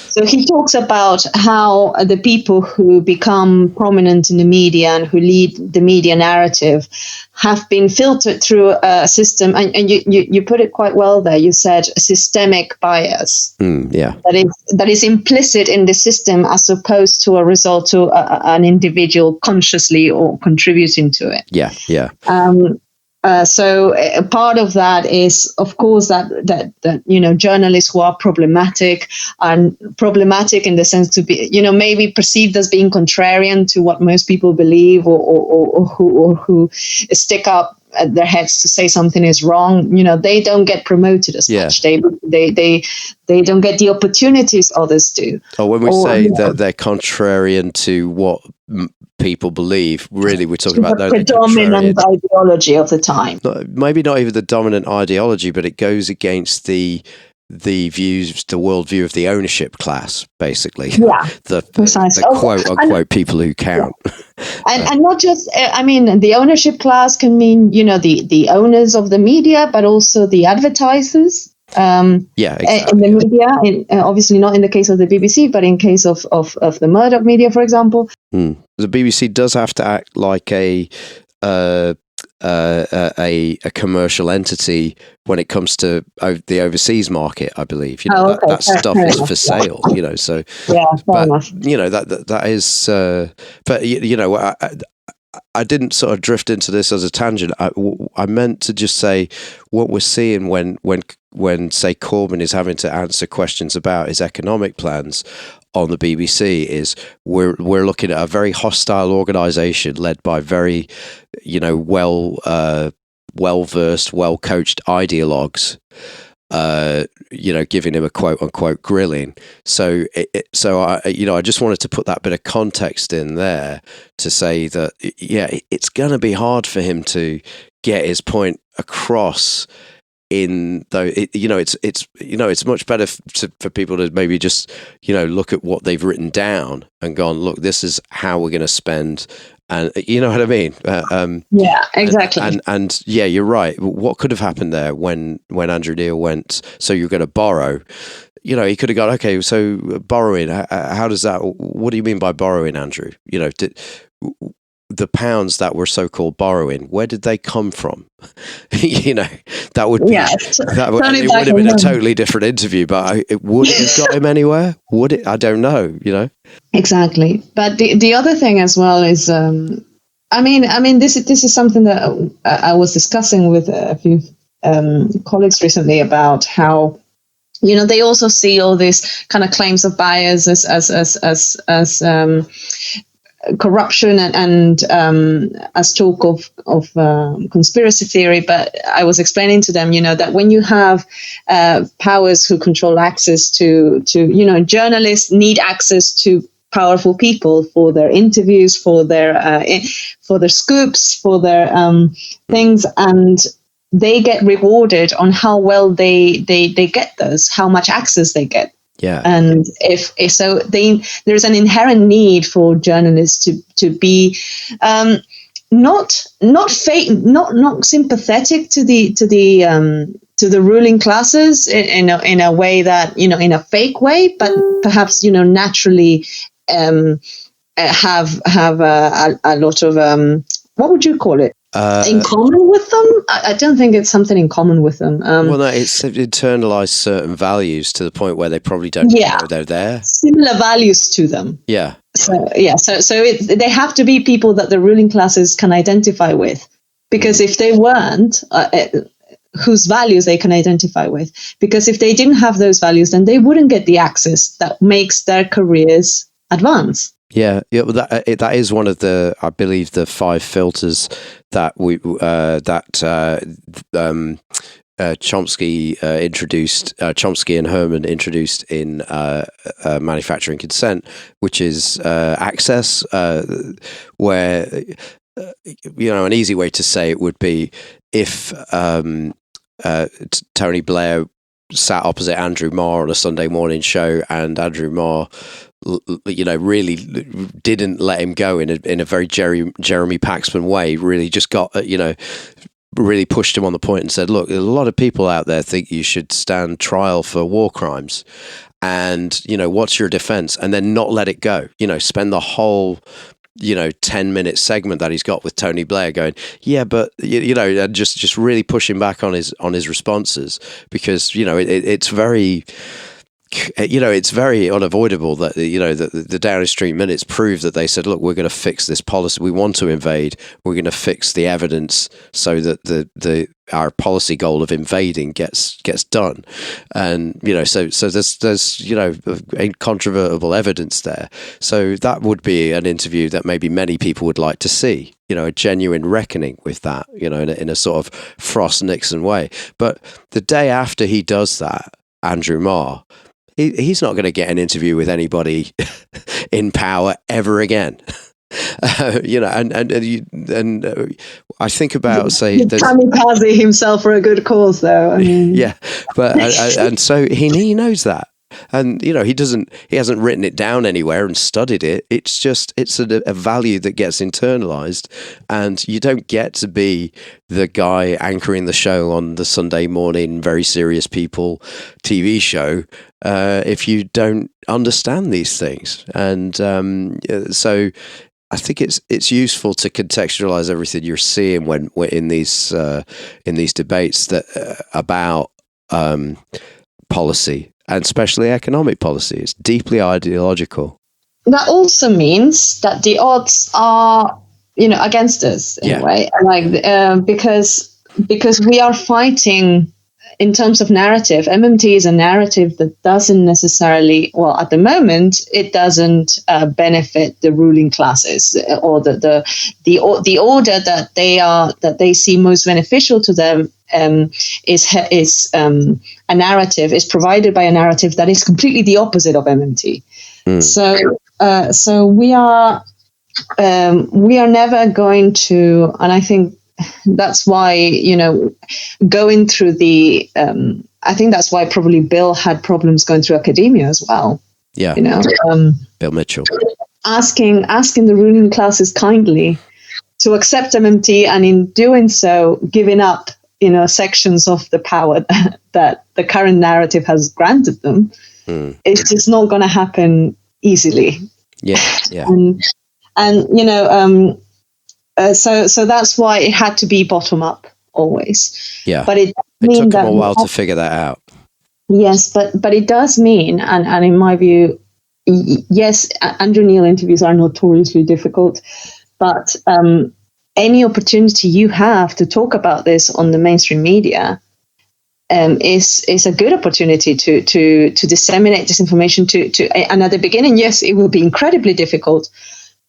So he talks about how the people who become prominent in the media and who lead the media narrative have been filtered through a system, and you put it quite well there. You said systemic bias. That is implicit in the system as opposed to a result to an individual consciously or contributing to it. So part of that is, of course, that journalists who are problematic in the sense to be, maybe perceived as being contrarian to what most people believe, or who stick up at their heads to say something is wrong. They don't get promoted as much. They don't get the opportunities others do. Oh, when we say that they're contrarian to what people believe, really we're talking about the predominant ideology of the time. Maybe not even the dominant ideology, but it goes against the views, the worldview of the ownership class, basically. Yeah, the quote unquote people who count. And not just, the ownership class can mean, the owners of the media, but also the advertisers. Exactly. In the media, obviously not in the case of the BBC, but in case of the Murdoch media, for example. The BBC does have to act like a commercial entity when it comes to the overseas market, I believe. That stuff is for sale. So fair enough. That is. But I didn't sort of drift into this as a tangent. I meant to just say what we're seeing when say Corbyn is having to answer questions about his economic plans on the BBC is we're looking at a very hostile organisation led by very well versed, well coached ideologues. Giving him a quote unquote grilling. So I just wanted to put that bit of context in there to say that, it's going to be hard for him to get his point across. It's much better for people to maybe just, look at what they've written down and gone, look, this is how we're going to spend. And you know what I mean? Yeah, exactly. And you're right. What could have happened there when Andrew Neil went, so you're going to borrow? He could have gone, okay, so borrowing, how does that, what do you mean by borrowing, Andrew? The pounds that were so-called borrowing, where did they come from? That would be, it would have been a totally different interview, but it would have got him anywhere. Would it? I don't know. Exactly. But the other thing as well is, this is something that I was discussing with a few colleagues recently about how, they also see all these kind of claims of bias as corruption and as talk of conspiracy theory. But I was explaining to them, that when you have powers who control access to journalists need access to powerful people for their interviews, for their scoops, for their things, and they get rewarded on how well they get those, how much access they get. Yeah. And if so, there's an inherent need for journalists to be not sympathetic to the ruling classes in a way that, in a fake way, but perhaps naturally have a lot of what would you call it? In common with them? I don't think it's something in commme with them. It's internalized certain values to the point where they probably don't know they're there. Similar values to them. Yeah. So they have to be people that the ruling classes can identify with, because if they weren't, whose values they can identify with, because if they didn't have those values, then they wouldn't get the access that makes their careers advance. Yeah, well, that is one of the, I believe, the 5 filters that Chomsky introduced. Chomsky and Herman introduced in Manufacturing Consent, which is access, where an easy way to say it would be if Tony Blair sat opposite Andrew Marr on a Sunday morning show, and Andrew Marr really didn't let him go in a very Jeremy Paxman way, really just got really pushed him on the point and said, look, a lot of people out there think you should stand trial for war crimes, and what's your defense? And then not let it go, spend the whole 10-minute segment that he's got with Tony Blair going, yeah, but and just really pushing back on his responses, because it's very it's very unavoidable that, the Downing Street minutes prove that they said, look, we're going to fix this policy. We want to invade. We're going to fix the evidence so that our policy goal of invading gets done. And, so there's incontrovertible evidence there. So that would be an interview that maybe many people would like to see, a genuine reckoning with that, in a sort of Frost Nixon way. But the day after he does that, Andrew Marr, he's not going to get an interview with anybody in power ever again. And I think about, say, kamikaze himself for a good cause, though. I mean. Yeah, but and so he knows that. And he hasn't written it down anywhere and studied it. It's a value that gets internalized, and you don't get to be the guy anchoring the show on the Sunday morning Very Serious People TV show if you don't understand these things. And so I think it's useful to contextualize everything you're seeing when we're in these debates that about policy. And especially economic policy. It's deeply ideological. That also means that the odds are, against us in a way, because we are fighting in terms of narrative. MMT is a narrative that doesn't necessarily, well, at the moment, it doesn't benefit the ruling classes or the order that they see most beneficial to them. Is a narrative, is provided by a narrative that is completely the opposite of MMT. So we are never going to, and I think that's why going through the I think that's why probably Bill had problems going through academia as well. Yeah, Bill Mitchell asking the ruling classes kindly to accept MMT, and in doing so, giving up sections of the power that the current narrative has granted them. It's just not going to happen easily. Yeah. So that's why it had to be bottom up always. Yeah, but it took them a while to figure that out. Yes, but it does mean, and in my view, yes, Andrew Neil interviews are notoriously difficult, but any opportunity you have to talk about this on the mainstream media is a good opportunity to disseminate this information and at the beginning, yes, it will be incredibly difficult,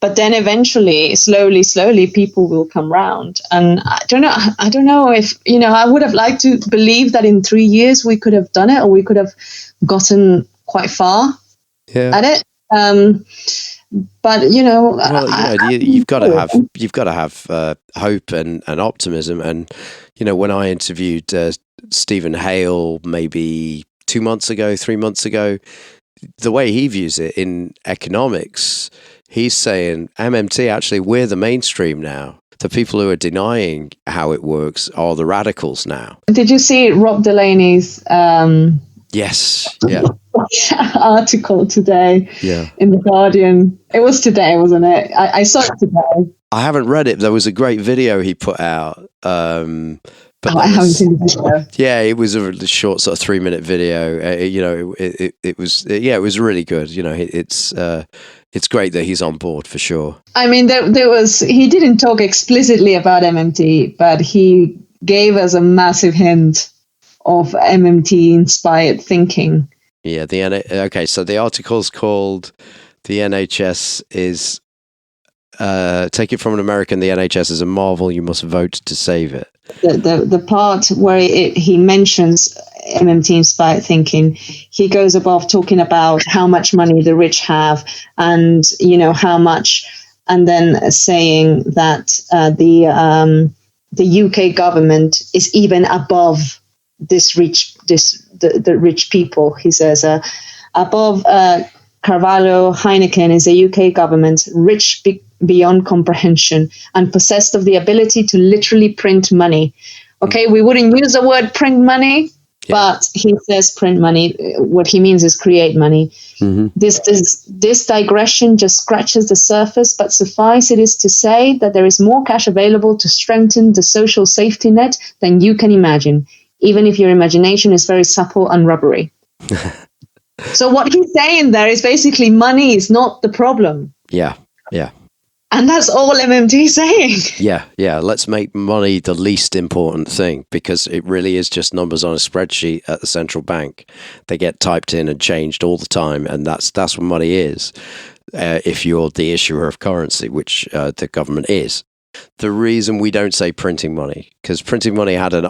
but then eventually, slowly, people will come round. And I don't know if, I would have liked to believe that in 3 years we could have done it, or we could have gotten quite far at it. But you've got to have hope and optimism. And when I interviewed Stephen Hale maybe 3 months ago, the way he views it in economics, he's saying MMT, actually we're the mainstream now. The people who are denying how it works are the radicals now. Did you see Rob Delaney's? Yes. Yeah. Article today in The Guardian. It was today, wasn't it? I saw it today. I haven't read it. There was a great video he put out. But I haven't seen the video. Yeah, it was a short sort of 3-minute video. It was really good. It's great that he's on board for sure. I mean, he didn't talk explicitly about MMT, but he gave us a massive hint of MMT-inspired thinking. Yeah, okay, so the article's called "The NHS is take it from an American. The NHS is a marvel. You must vote to save it." The part where he mentions MMT-inspired thinking, he goes above talking about how much money the rich have, and how much, and then saying that the UK government is even above the rich people. He says above Carvalho, Heineken is a UK government rich beyond comprehension and possessed of the ability to literally print money. Okay, we wouldn't use the word print money, but he says print money. What he means is create money. Mm-hmm. This digression just scratches the surface, but suffice it is to say that there is more cash available to strengthen the social safety net than you can imagine, even if your imagination is very supple and rubbery. So what he's saying there is basically money is not the problem. Yeah, yeah. And that's all MMT is saying. Yeah. Let's make money the least important thing, because it really is just numbers on a spreadsheet at the central bank. They get typed in and changed all the time, and that's what money is. If you're the issuer of currency, which the government is. The reason we don't say printing money, because printing money had an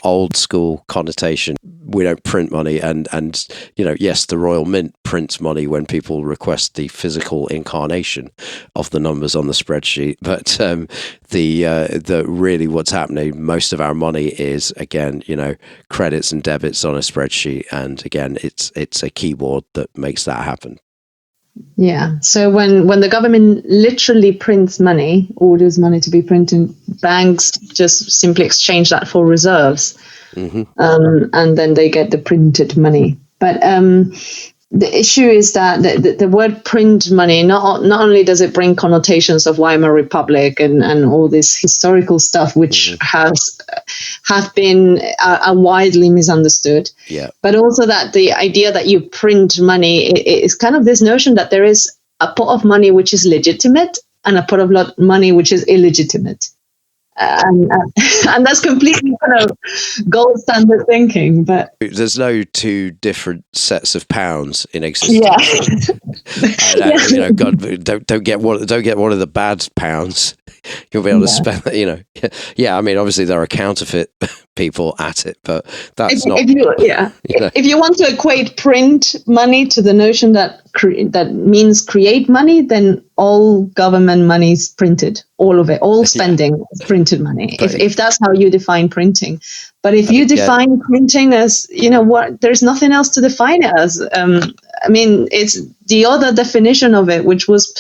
old school connotation. We don't print money, and yes, the Royal Mint prints money when people request the physical incarnation of the numbers on the spreadsheet. But the really what's happening, most of our money is, again, credits and debits on a spreadsheet, and again, it's a keyboard that makes that happen. Yeah. So when the government literally prints money, orders money to be printed, banks just simply exchange that for reserves, and then they get the printed money. But the issue is that the word print money, not only does it bring connotations of Weimar Republic and all this historical stuff, which have been widely misunderstood, but also that the idea that you print money is kind of this notion that there is a pot of money which is legitimate and a pot of money which is illegitimate. And that's completely kind of gold standard thinking, but there's no two different sets of pounds in existence. God, don't get one of the bad pounds. You'll be able to spend that. I mean, obviously there are counterfeit people at it, but that's if you want to equate print money to the notion that means create money, then all government money is printed, all of it, all spending is printed money. If that's how you define printing, but if you define printing as there's nothing else to define it as. I mean, it's the other definition of it, which was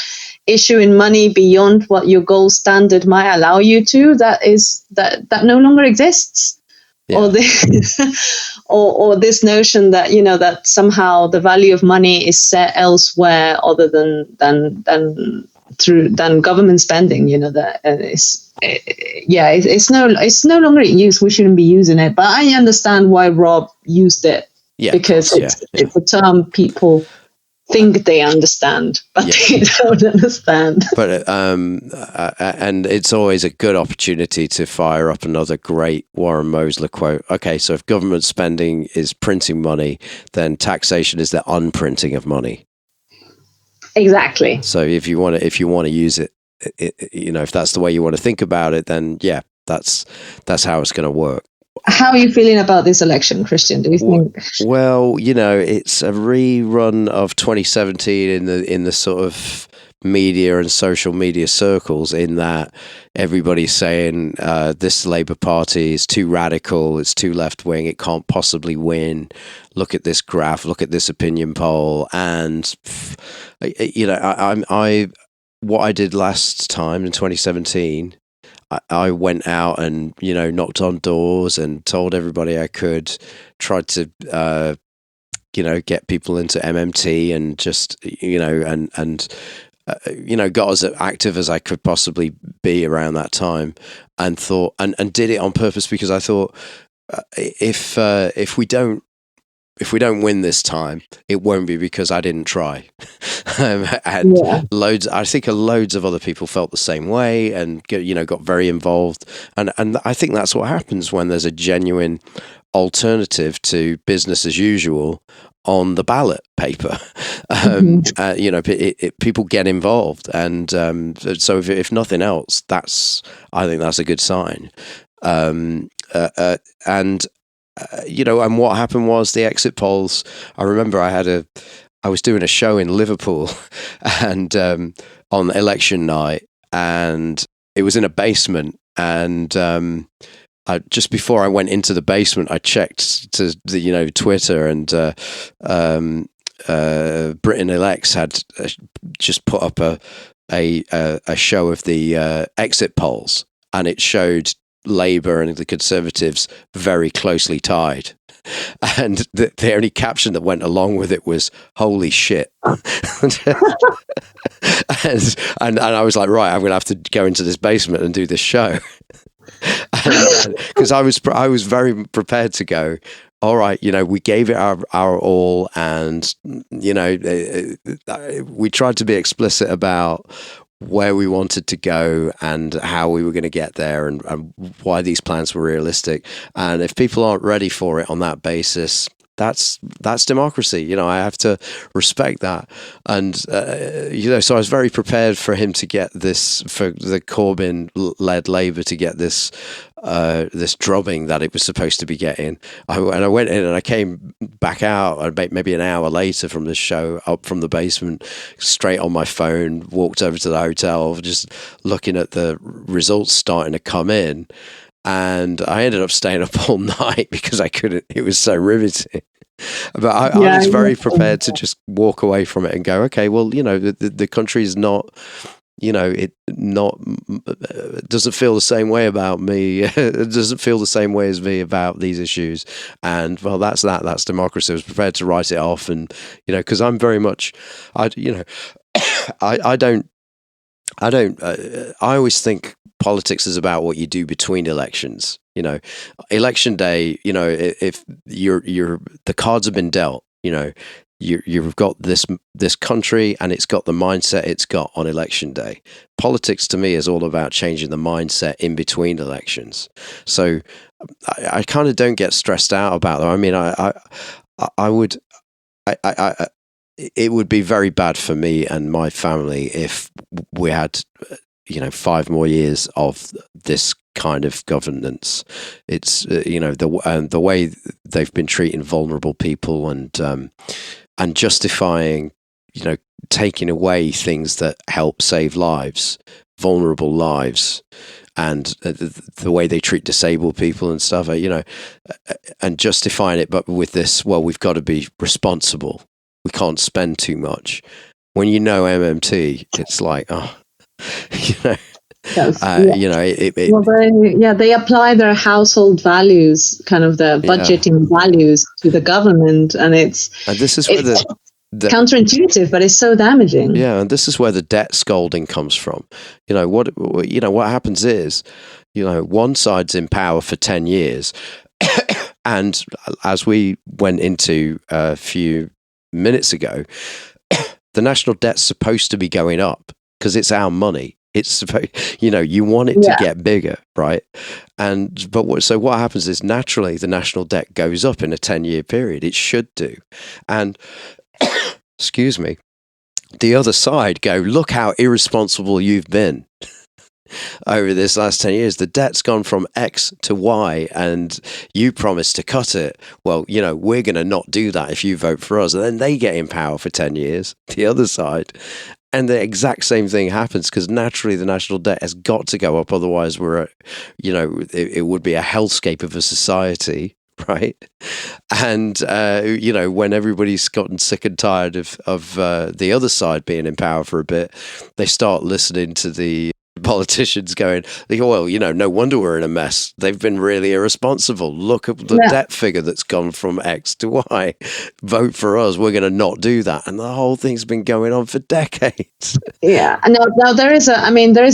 issuing money beyond what your gold standard might allow you to. That no longer exists. Yeah. Or this notion that that somehow the value of money is set elsewhere other than government spending. It's no longer in use. We shouldn't be using it. But I understand why Rob used it, because it's a term people think they understand, but they don't understand. But and it's always a good opportunity to fire up another great Warren Mosler quote. Okay, so if government spending is printing money, then taxation is the unprinting of money. Exactly. So if you want to use it, if that's the way you want to think about it, then that's how it's going to work. How are you feeling about this election, Christian? Do you think? Well, it's a rerun of 2017 in the sort of media and social media circles, in that everybody's saying this Labour Party is too radical, it's too left wing, it can't possibly win. Look at this graph, look at this opinion poll, and what I did last time in 2017. I went out and knocked on doors and told everybody I could, tried to get people into MMT, and just got as active as I could possibly be around that time, and thought and did it on purpose, because I thought if we don't win this time, it won't be because I didn't try. Loads of other people felt the same way, and got very involved. And I think that's what happens when there's a genuine alternative to business as usual on the ballot paper. People get involved, and so if nothing else, I think that's a good sign. And what happened was the exit polls. I remember I was doing a show in Liverpool, and on election night, and it was in a basement. And just before I went into the basement, I checked to the Twitter, and Britain Elects had just put up a show of the exit polls, and it showed Labour and the Conservatives very closely tied, and the only caption that went along with it was "Holy shit!" and I was like, right, I'm going to have to go into this basement and do this show, because I was very prepared to go, all right, we gave it our all, and we tried to be explicit about where we wanted to go and how we were going to get there, and why these plans were realistic. And if people aren't ready for it on that basis, that's democracy. I have to respect that. And so I was very prepared for him to get this, for the Corbyn-led Labour to get this drubbing that it was supposed to be getting. I went in and I came back out maybe an hour later from the show, up from the basement, straight on my phone, walked over to the hotel, just looking at the results starting to come in. And I ended up staying up all night because I couldn't, it was so riveting. But I was very prepared to just walk away from it and go, okay, well, the country is not, it doesn't feel the same way about me. It doesn't feel the same way as me about these issues. And well, that's democracy. I was prepared to write it off. And, because I'm very much, I always think politics is about what you do between elections. Election day, if the cards have been dealt, you've got this country and it's got the mindset it's got on election day. Politics to me is all about changing the mindset in between elections. So I kind of don't get stressed out about them. I mean, it would be very bad for me and my family if we had 5 more years of this kind of governance. It's the way they've been treating vulnerable people and justifying taking away things that help save lives, vulnerable lives, and the way they treat disabled people and stuff, and justifying it, but with this, well, we've got to be responsible. We can't spend too much. When MMT, it's like, they apply their household values, kind of the budgeting values, to the government, and this is where the counterintuitive, but it's so damaging. Yeah, and this is where the debt scolding comes from. What happens is, one side's in power for 10 years, and as we went into a few minutes ago, the national debt's supposed to be going up because it's our money. It's supposed, you want it to get bigger, right? So what happens is, naturally the national debt goes up in a 10-year period. It should do. And excuse me, the other side go, look how irresponsible you've been over this last 10 years. The debt's gone from X to Y and you promised to cut it. Well, we're going to not do that if you vote for us. And then they get in power for 10 years, the other side. And the exact same thing happens because naturally the national debt has got to go up. Otherwise it would be a hellscape of a society. Right. And, when everybody's gotten sick and tired of the other side being in power for a bit, they start listening to the politicians going, well, no wonder we're in a mess. They've been really irresponsible. Look at the debt figure that's gone from X to Y. Vote for us. We're going to not do that. And the whole thing's been going on for decades. Yeah. No, there is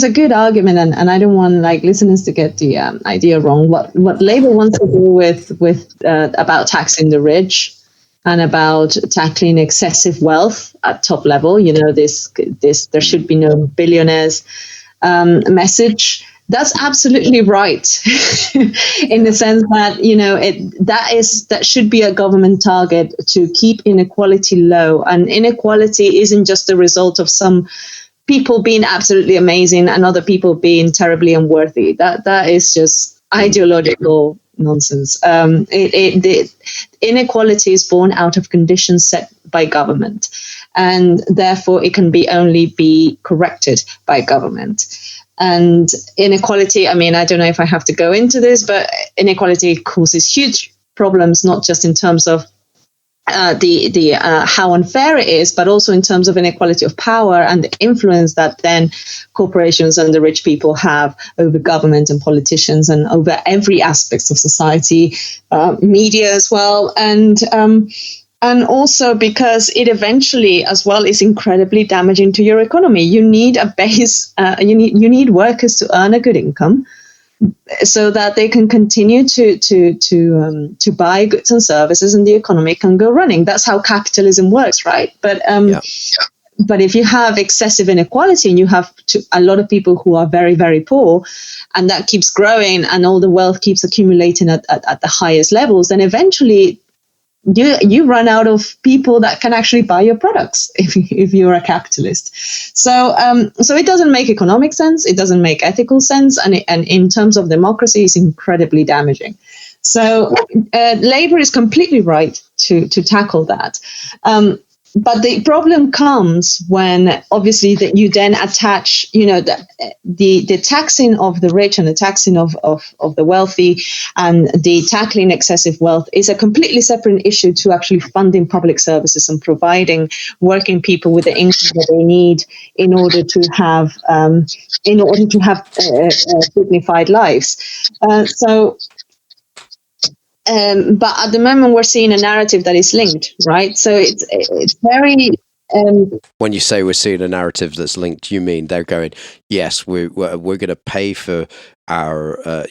a good argument, and I don't want listeners to get the idea wrong. What Labour wants to do with about taxing the rich and about tackling excessive wealth at top level, this there should be no billionaires message. That's absolutely right, in the sense that that should be a government target, to keep inequality low. And inequality isn't just the result of some people being absolutely amazing and other people being terribly unworthy. That is just ideological nonsense. Inequality is born out of conditions set by government, and therefore it can only be corrected by government. And inequality, I don't know if I have to go into this, but inequality causes huge problems, not just in terms of how unfair it is, but also in terms of inequality of power and the influence that then corporations and the rich people have over government and politicians and over every aspect of society, media as well, and also because it eventually as well is incredibly damaging to your economy. You need a base, you need workers to earn a good income. so that they can continue to buy goods and services, and the economy can go running. That's how capitalism works, right? But if you have excessive inequality and you have a lot of people who are very, very poor, and that keeps growing and all the wealth keeps accumulating at the highest levels, then eventually you run out of people that can actually buy your products if you're a capitalist. So it doesn't make economic sense. It doesn't make ethical sense. And in terms of democracy, it's incredibly damaging. So Labour is completely right to tackle that. But the problem comes when, obviously, that you then attach, the taxing of the rich and the taxing of the wealthy, and the tackling excessive wealth is a completely separate issue to actually funding public services and providing working people with the income that they need in order to have dignified lives. But at the moment, we're seeing a narrative that is linked, right? So it's very. When you say we're seeing a narrative that's linked, you mean they're going, yes, we're going to pay for our,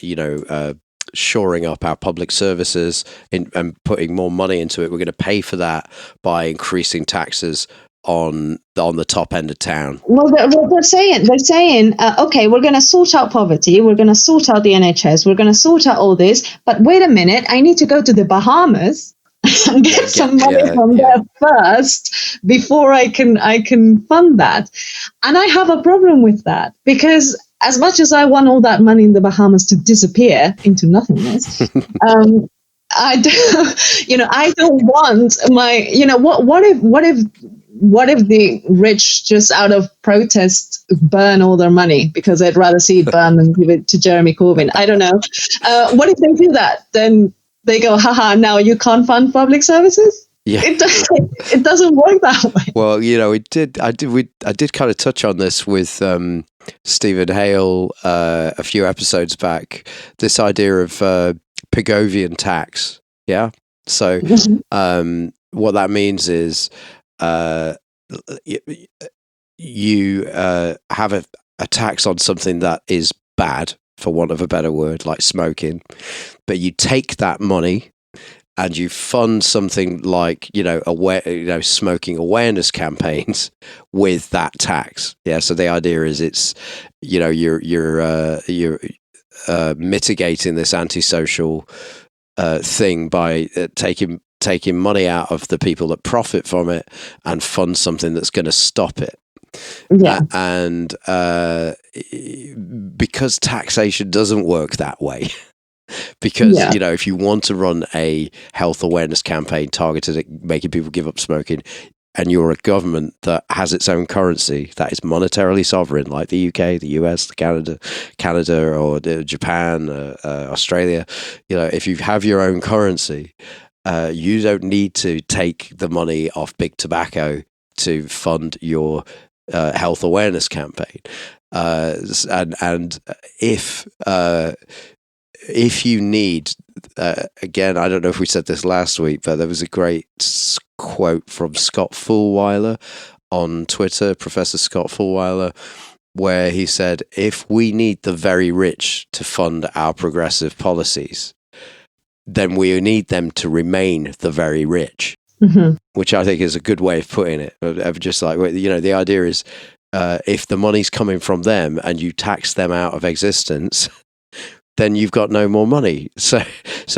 shoring up our public services and putting more money into it. We're going to pay for that by increasing taxes on the top end of town. Well, they're saying, okay, we're going to sort out poverty, we're going to sort out the NHS, we're going to sort out all this, but wait a minute, I need to go to the Bahamas and get some money from there first before I can fund that. And I have a problem with that, because as much as I want all that money in the Bahamas to disappear into nothingness, I don't want my, what if the rich, just out of protest, burn all their money because they'd rather see it burn than give it to Jeremy Corbyn? I don't know. What if they do that? Then they go, haha, now you can't fund public services? Yeah. It doesn't work that way. Well, I did kind of touch on this with Stephen Hale a few episodes back, this idea of Pigovian tax. Yeah. So what that means is you have a tax on something that is bad, for want of a better word, like smoking, but you take that money and you fund something like smoking awareness campaigns with that tax. Yeah. So the idea is it's you're mitigating this antisocial thing by taking money out of the people that profit from it and fund something that's going to stop it. Yeah. And because taxation doesn't work that way, because if you want to run a health awareness campaign targeted at making people give up smoking, and you're a government that has its own currency that is monetarily sovereign, like the UK, the US, Canada, or Japan, Australia, if you have your own currency, you don't need to take the money off big tobacco to fund your health awareness campaign. And if you need, again, I don't know if we said this last week, but there was a great quote from Scott Fulwiler on Twitter, Professor Scott Fulwiler, where he said, if we need the very rich to fund our progressive policies, then we need them to remain the very rich, which I think is a good way of putting it. Of just like, the idea is if the money's coming from them and you tax them out of existence, then you've got no more money. So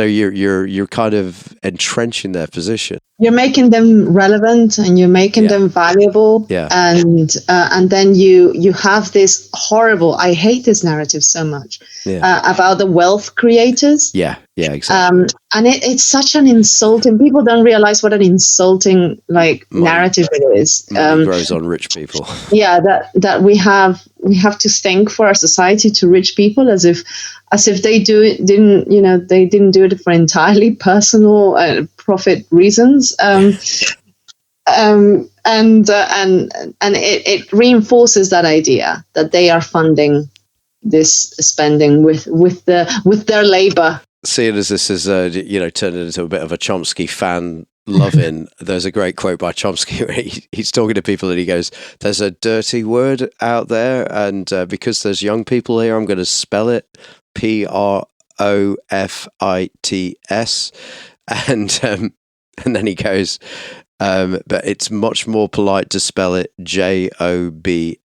you're kind of entrenching their position. You're making them relevant and you're making them valuable. Yeah. And then you have this horrible, I hate this narrative so much, about the wealth creators. Yeah, exactly. And it's such an insulting, people don't realize what an insulting narrative it is. Money grows on rich people. Yeah, that we have to think for our society to rich people as if they didn't do it for entirely personal profit reasons, and it reinforces that idea that they are funding this spending with their labor. Seeing as this is turned into a bit of a Chomsky fan loving, there's a great quote by Chomsky where he's talking to people and he goes, there's a dirty word out there, and because there's young people here, I'm going to spell it PROFITS. And then he goes, but it's much more polite to spell it JOBS.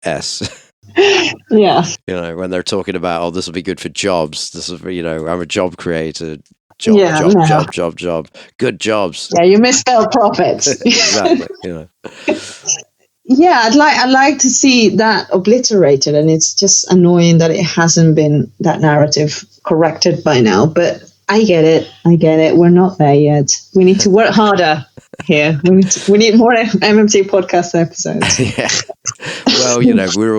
Yeah. When they're talking about, oh, this will be good for jobs. This is, I'm a job creator. Job. Good jobs. Yeah, you misspell profits. Exactly. Yeah, I'd like to see that obliterated, and it's just annoying that it hasn't been, that narrative, corrected by now. But I get it. We're not there yet. We need to work harder here. We need more MMT podcast episodes. Yeah. Well,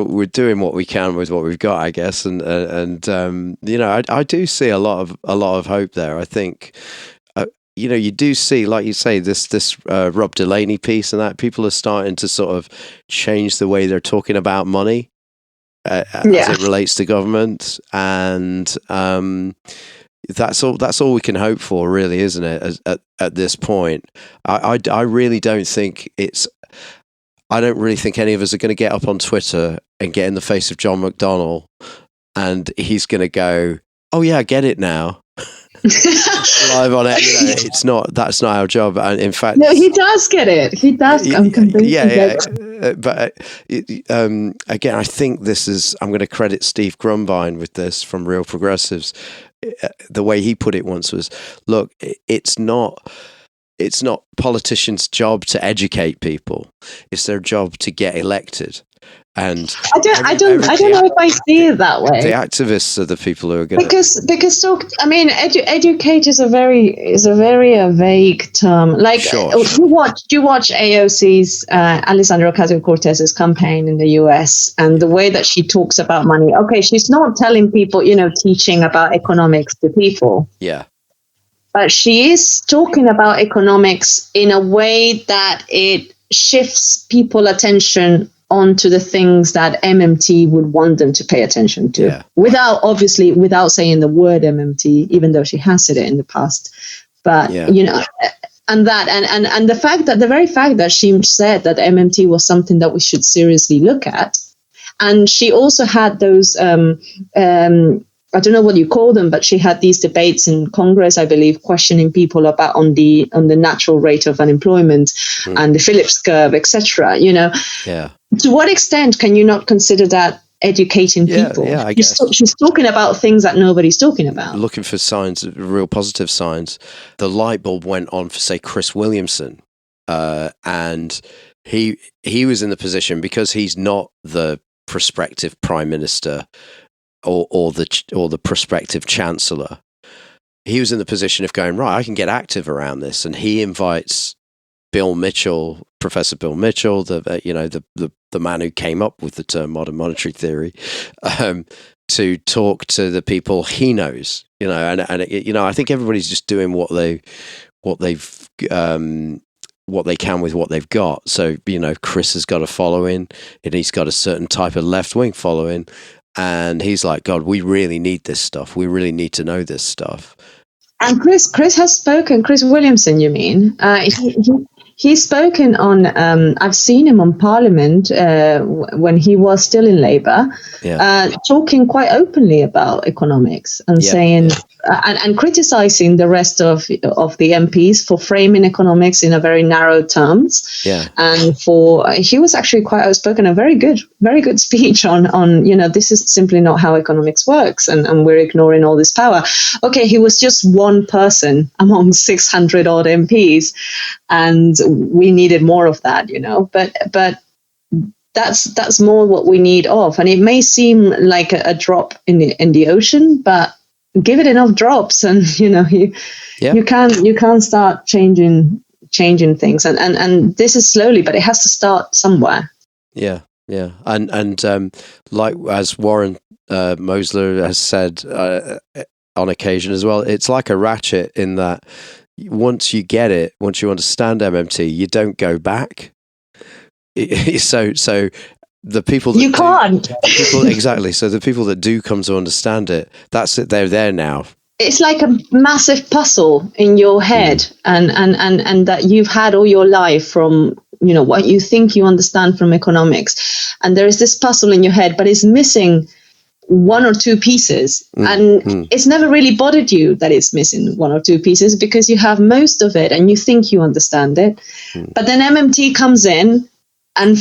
we're doing what we can with what we've got, I guess, and I do see a lot of hope there. I think. You do see, like you say, this Rob Delaney piece, and that people are starting to sort of change the way they're talking about money as it relates to government, and that's all we can hope for, really, isn't it? At this point, I really don't think I don't really think any of us are going to get up on Twitter and get in the face of John McDonnell, and he's going to go, "Oh yeah, I get it now." Live on it, that's not our job. And in fact, no, he does get it. He does. I'm convinced. But again, I think I'm going to credit Steve Grumbine with this from Real Progressives. The way he put it once was, look, it's not politicians' job to educate people. It's their job to get elected. And I don't know if I see it that way. The activists are the people who are going educate is a very vague term. Like, sure. You watch AOC's Alexandria Ocasio-Cortez's campaign in the US, and the way that she talks about money. Okay, she's not telling people, teaching about economics to people. Yeah. But she is talking about economics in a way that it shifts people's attention onto the things that MMT would want them to pay attention to, without saying the word MMT, even though she has said it in the past. But and the very fact that she said that MMT was something that we should seriously look at, and she also had those I don't know what you call them, but she had these debates in Congress, I believe, questioning people about on the natural rate of unemployment and the Phillips curve, etc. Yeah. To what extent can you not consider that educating people? Yeah, I guess. She's talking about things that nobody's talking about. Looking for signs, real positive signs. The light bulb went on for, say, Chris Williamson, and he was in the position, because he's not the prospective prime minister or the prospective chancellor. He was in the position of going, right, I can get active around this, and he invites Professor Bill Mitchell, the man who came up with the term modern monetary theory, to talk to the people he knows. I think everybody's just doing what they can with what they've got. So Chris has got a following, and he's got a certain type of left wing following. And he's like, God, we really need this stuff. We really need to know this stuff. And Chris has spoken. Chris Williamson, you mean? He's spoken on. I've seen him on Parliament when he was still in Labour, talking quite openly about economics and saying and criticising the rest of the MPs for framing economics in a very narrow terms. Yeah, and he was actually quite outspoken. A very good speech on this is simply not how economics works, and we're ignoring all this power. Okay, he was just one person among 600 odd MPs, and we needed more of that, but that's more what we need of. And it may seem like a drop in the ocean, but give it enough drops, and you can start changing things. And this is slowly, but it has to start somewhere. Yeah, and like as Warren Mosler has said on occasion as well, it's like a ratchet in that once you get it, once you understand MMT, you don't go back. So the people that can't. Exactly. So the people that do come to understand it, that's it. They're there now it's like a massive puzzle in your head, and that you've had all your life from, you know, what you think you understand from economics, and there is this puzzle in your head, but it's missing one or two pieces, and it's never really bothered you that it's missing one or two pieces because you have most of it and you think you understand it. But then MMT comes in and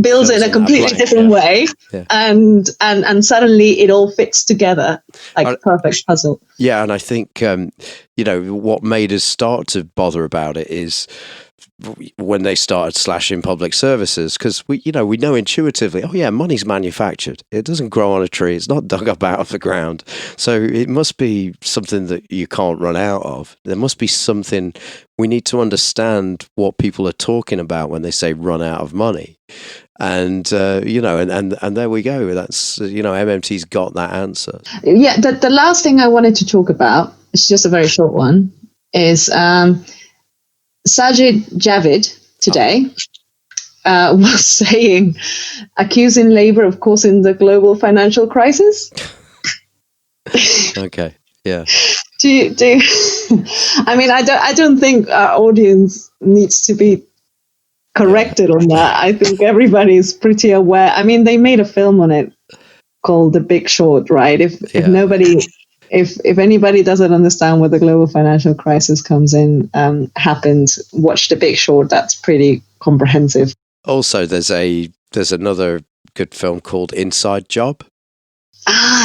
builds it in a completely different way. Yeah. And suddenly it all fits together like a perfect puzzle. Yeah, and I think, you know, what made us start to bother about it is when they started slashing public services, because we know intuitively, oh yeah, money's manufactured. It doesn't grow on a tree. It's not dug up out of the ground. So it must be something that you can't run out of. There must be something. We need to understand what people are talking about when they say run out of money. And, you know, and there we go. That's, you know, MMT's got that answer. Yeah. The last thing I wanted to talk about, it's just a very short one, is Sajid Javid today was saying, accusing Labour of causing the global financial crisis. Okay, yeah. Do you, I mean, I don't think our audience needs to be corrected on that. I think everybody's pretty aware. I mean, they made a film on it called The Big Short, right? If anybody doesn't understand where the global financial crisis happens, watch The Big Short. That's pretty comprehensive. Also, there's another good film called Inside Job.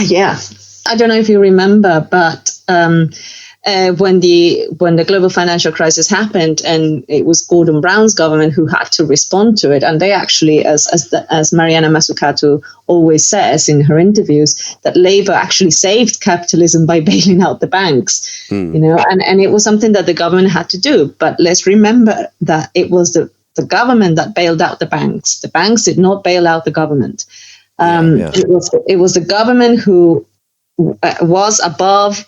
Yeah. I don't know if you remember, but when the global financial crisis happened, and it was Gordon Brown's government who had to respond to it, and they actually, as Mariana Mazzucato always says in her interviews, that Labour actually saved capitalism by bailing out the banks, you know, and it was something that the government had to do. But let's remember that it was the government that bailed out the banks. The banks did not bail out the government. It was the government who was above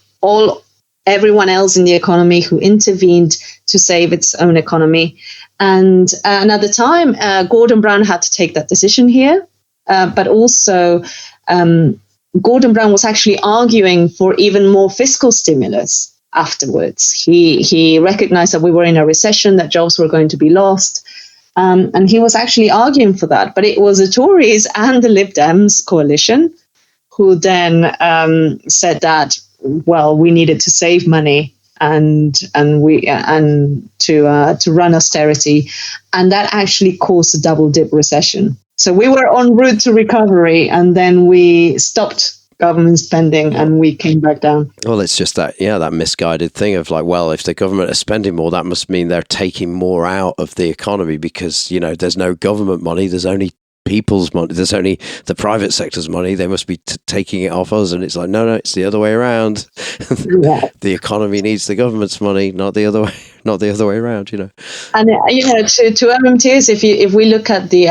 everyone else in the economy, who intervened to save its own economy. And at the time, Gordon Brown had to take that decision here. But also, Gordon Brown was actually arguing for even more fiscal stimulus afterwards. He recognized that we were in a recession, that jobs were going to be lost. And he was actually arguing for that. But it was the Tories and the Lib Dems coalition who then said that, well, we needed to save money and to run austerity, and that actually caused a double dip recession. So we were en route to recovery, and then we stopped government spending and we came back down. Well, it's just that misguided thing of like, well, if the government is spending more, that must mean they're taking more out of the economy because, you know, there's no government money, there's only people's money, there's only the private sector's money, they must be taking it off us. And it's like, no, it's the other way around. The economy needs the government's money, not the other way around, you know. And you know, to MMTs, if we look at the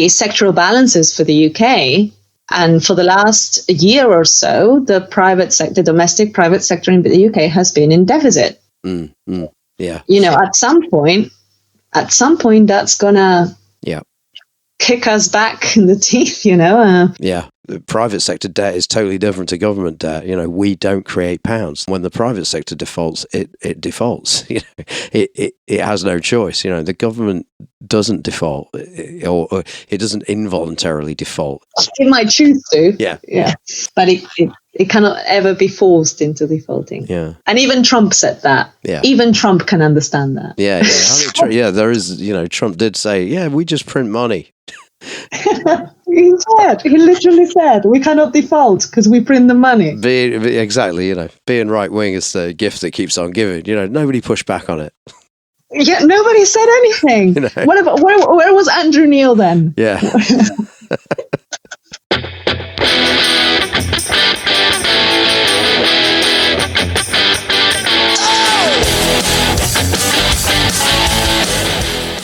sectoral balances for the UK, and for the last year or so, the domestic private sector in the UK has been in deficit. Yeah. You know, at some point that's gonna kick us back in the teeth, you know. The private sector debt is totally different to government debt. You know, we don't create pounds. When the private sector defaults, it defaults. You know, it has no choice. You know, the government doesn't default, or it doesn't involuntarily default. It might choose to. Yeah. But it cannot ever be forced into defaulting. Yeah. And even Trump said that. Yeah. Even Trump can understand that. Yeah. I mean, there is, you know, Trump did say, we just print money. He literally said, we cannot default because we print the money. Exactly, you know, being right wing is the gift that keeps on giving. You know, nobody pushed back on it. Yeah, nobody said anything. You know? Where was Andrew Neil then? Yeah.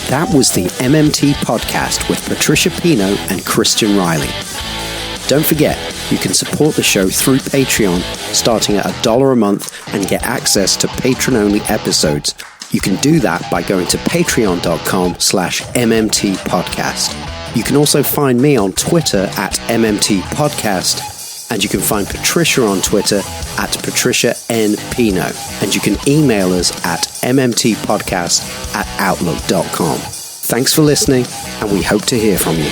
That was the MMT podcast with Patricia Pino and Christian Riley. Don't forget, you can support the show through Patreon, starting at $1 a month and get access to patron-only episodes. You can do that by going to patreon.com/MMT podcast. You can also find me on Twitter at MMT podcast And you can find Patricia on Twitter at Patricia N. Pino. And you can email us at mmtpodcast@outlook.com. Thanks for listening, and we hope to hear from you.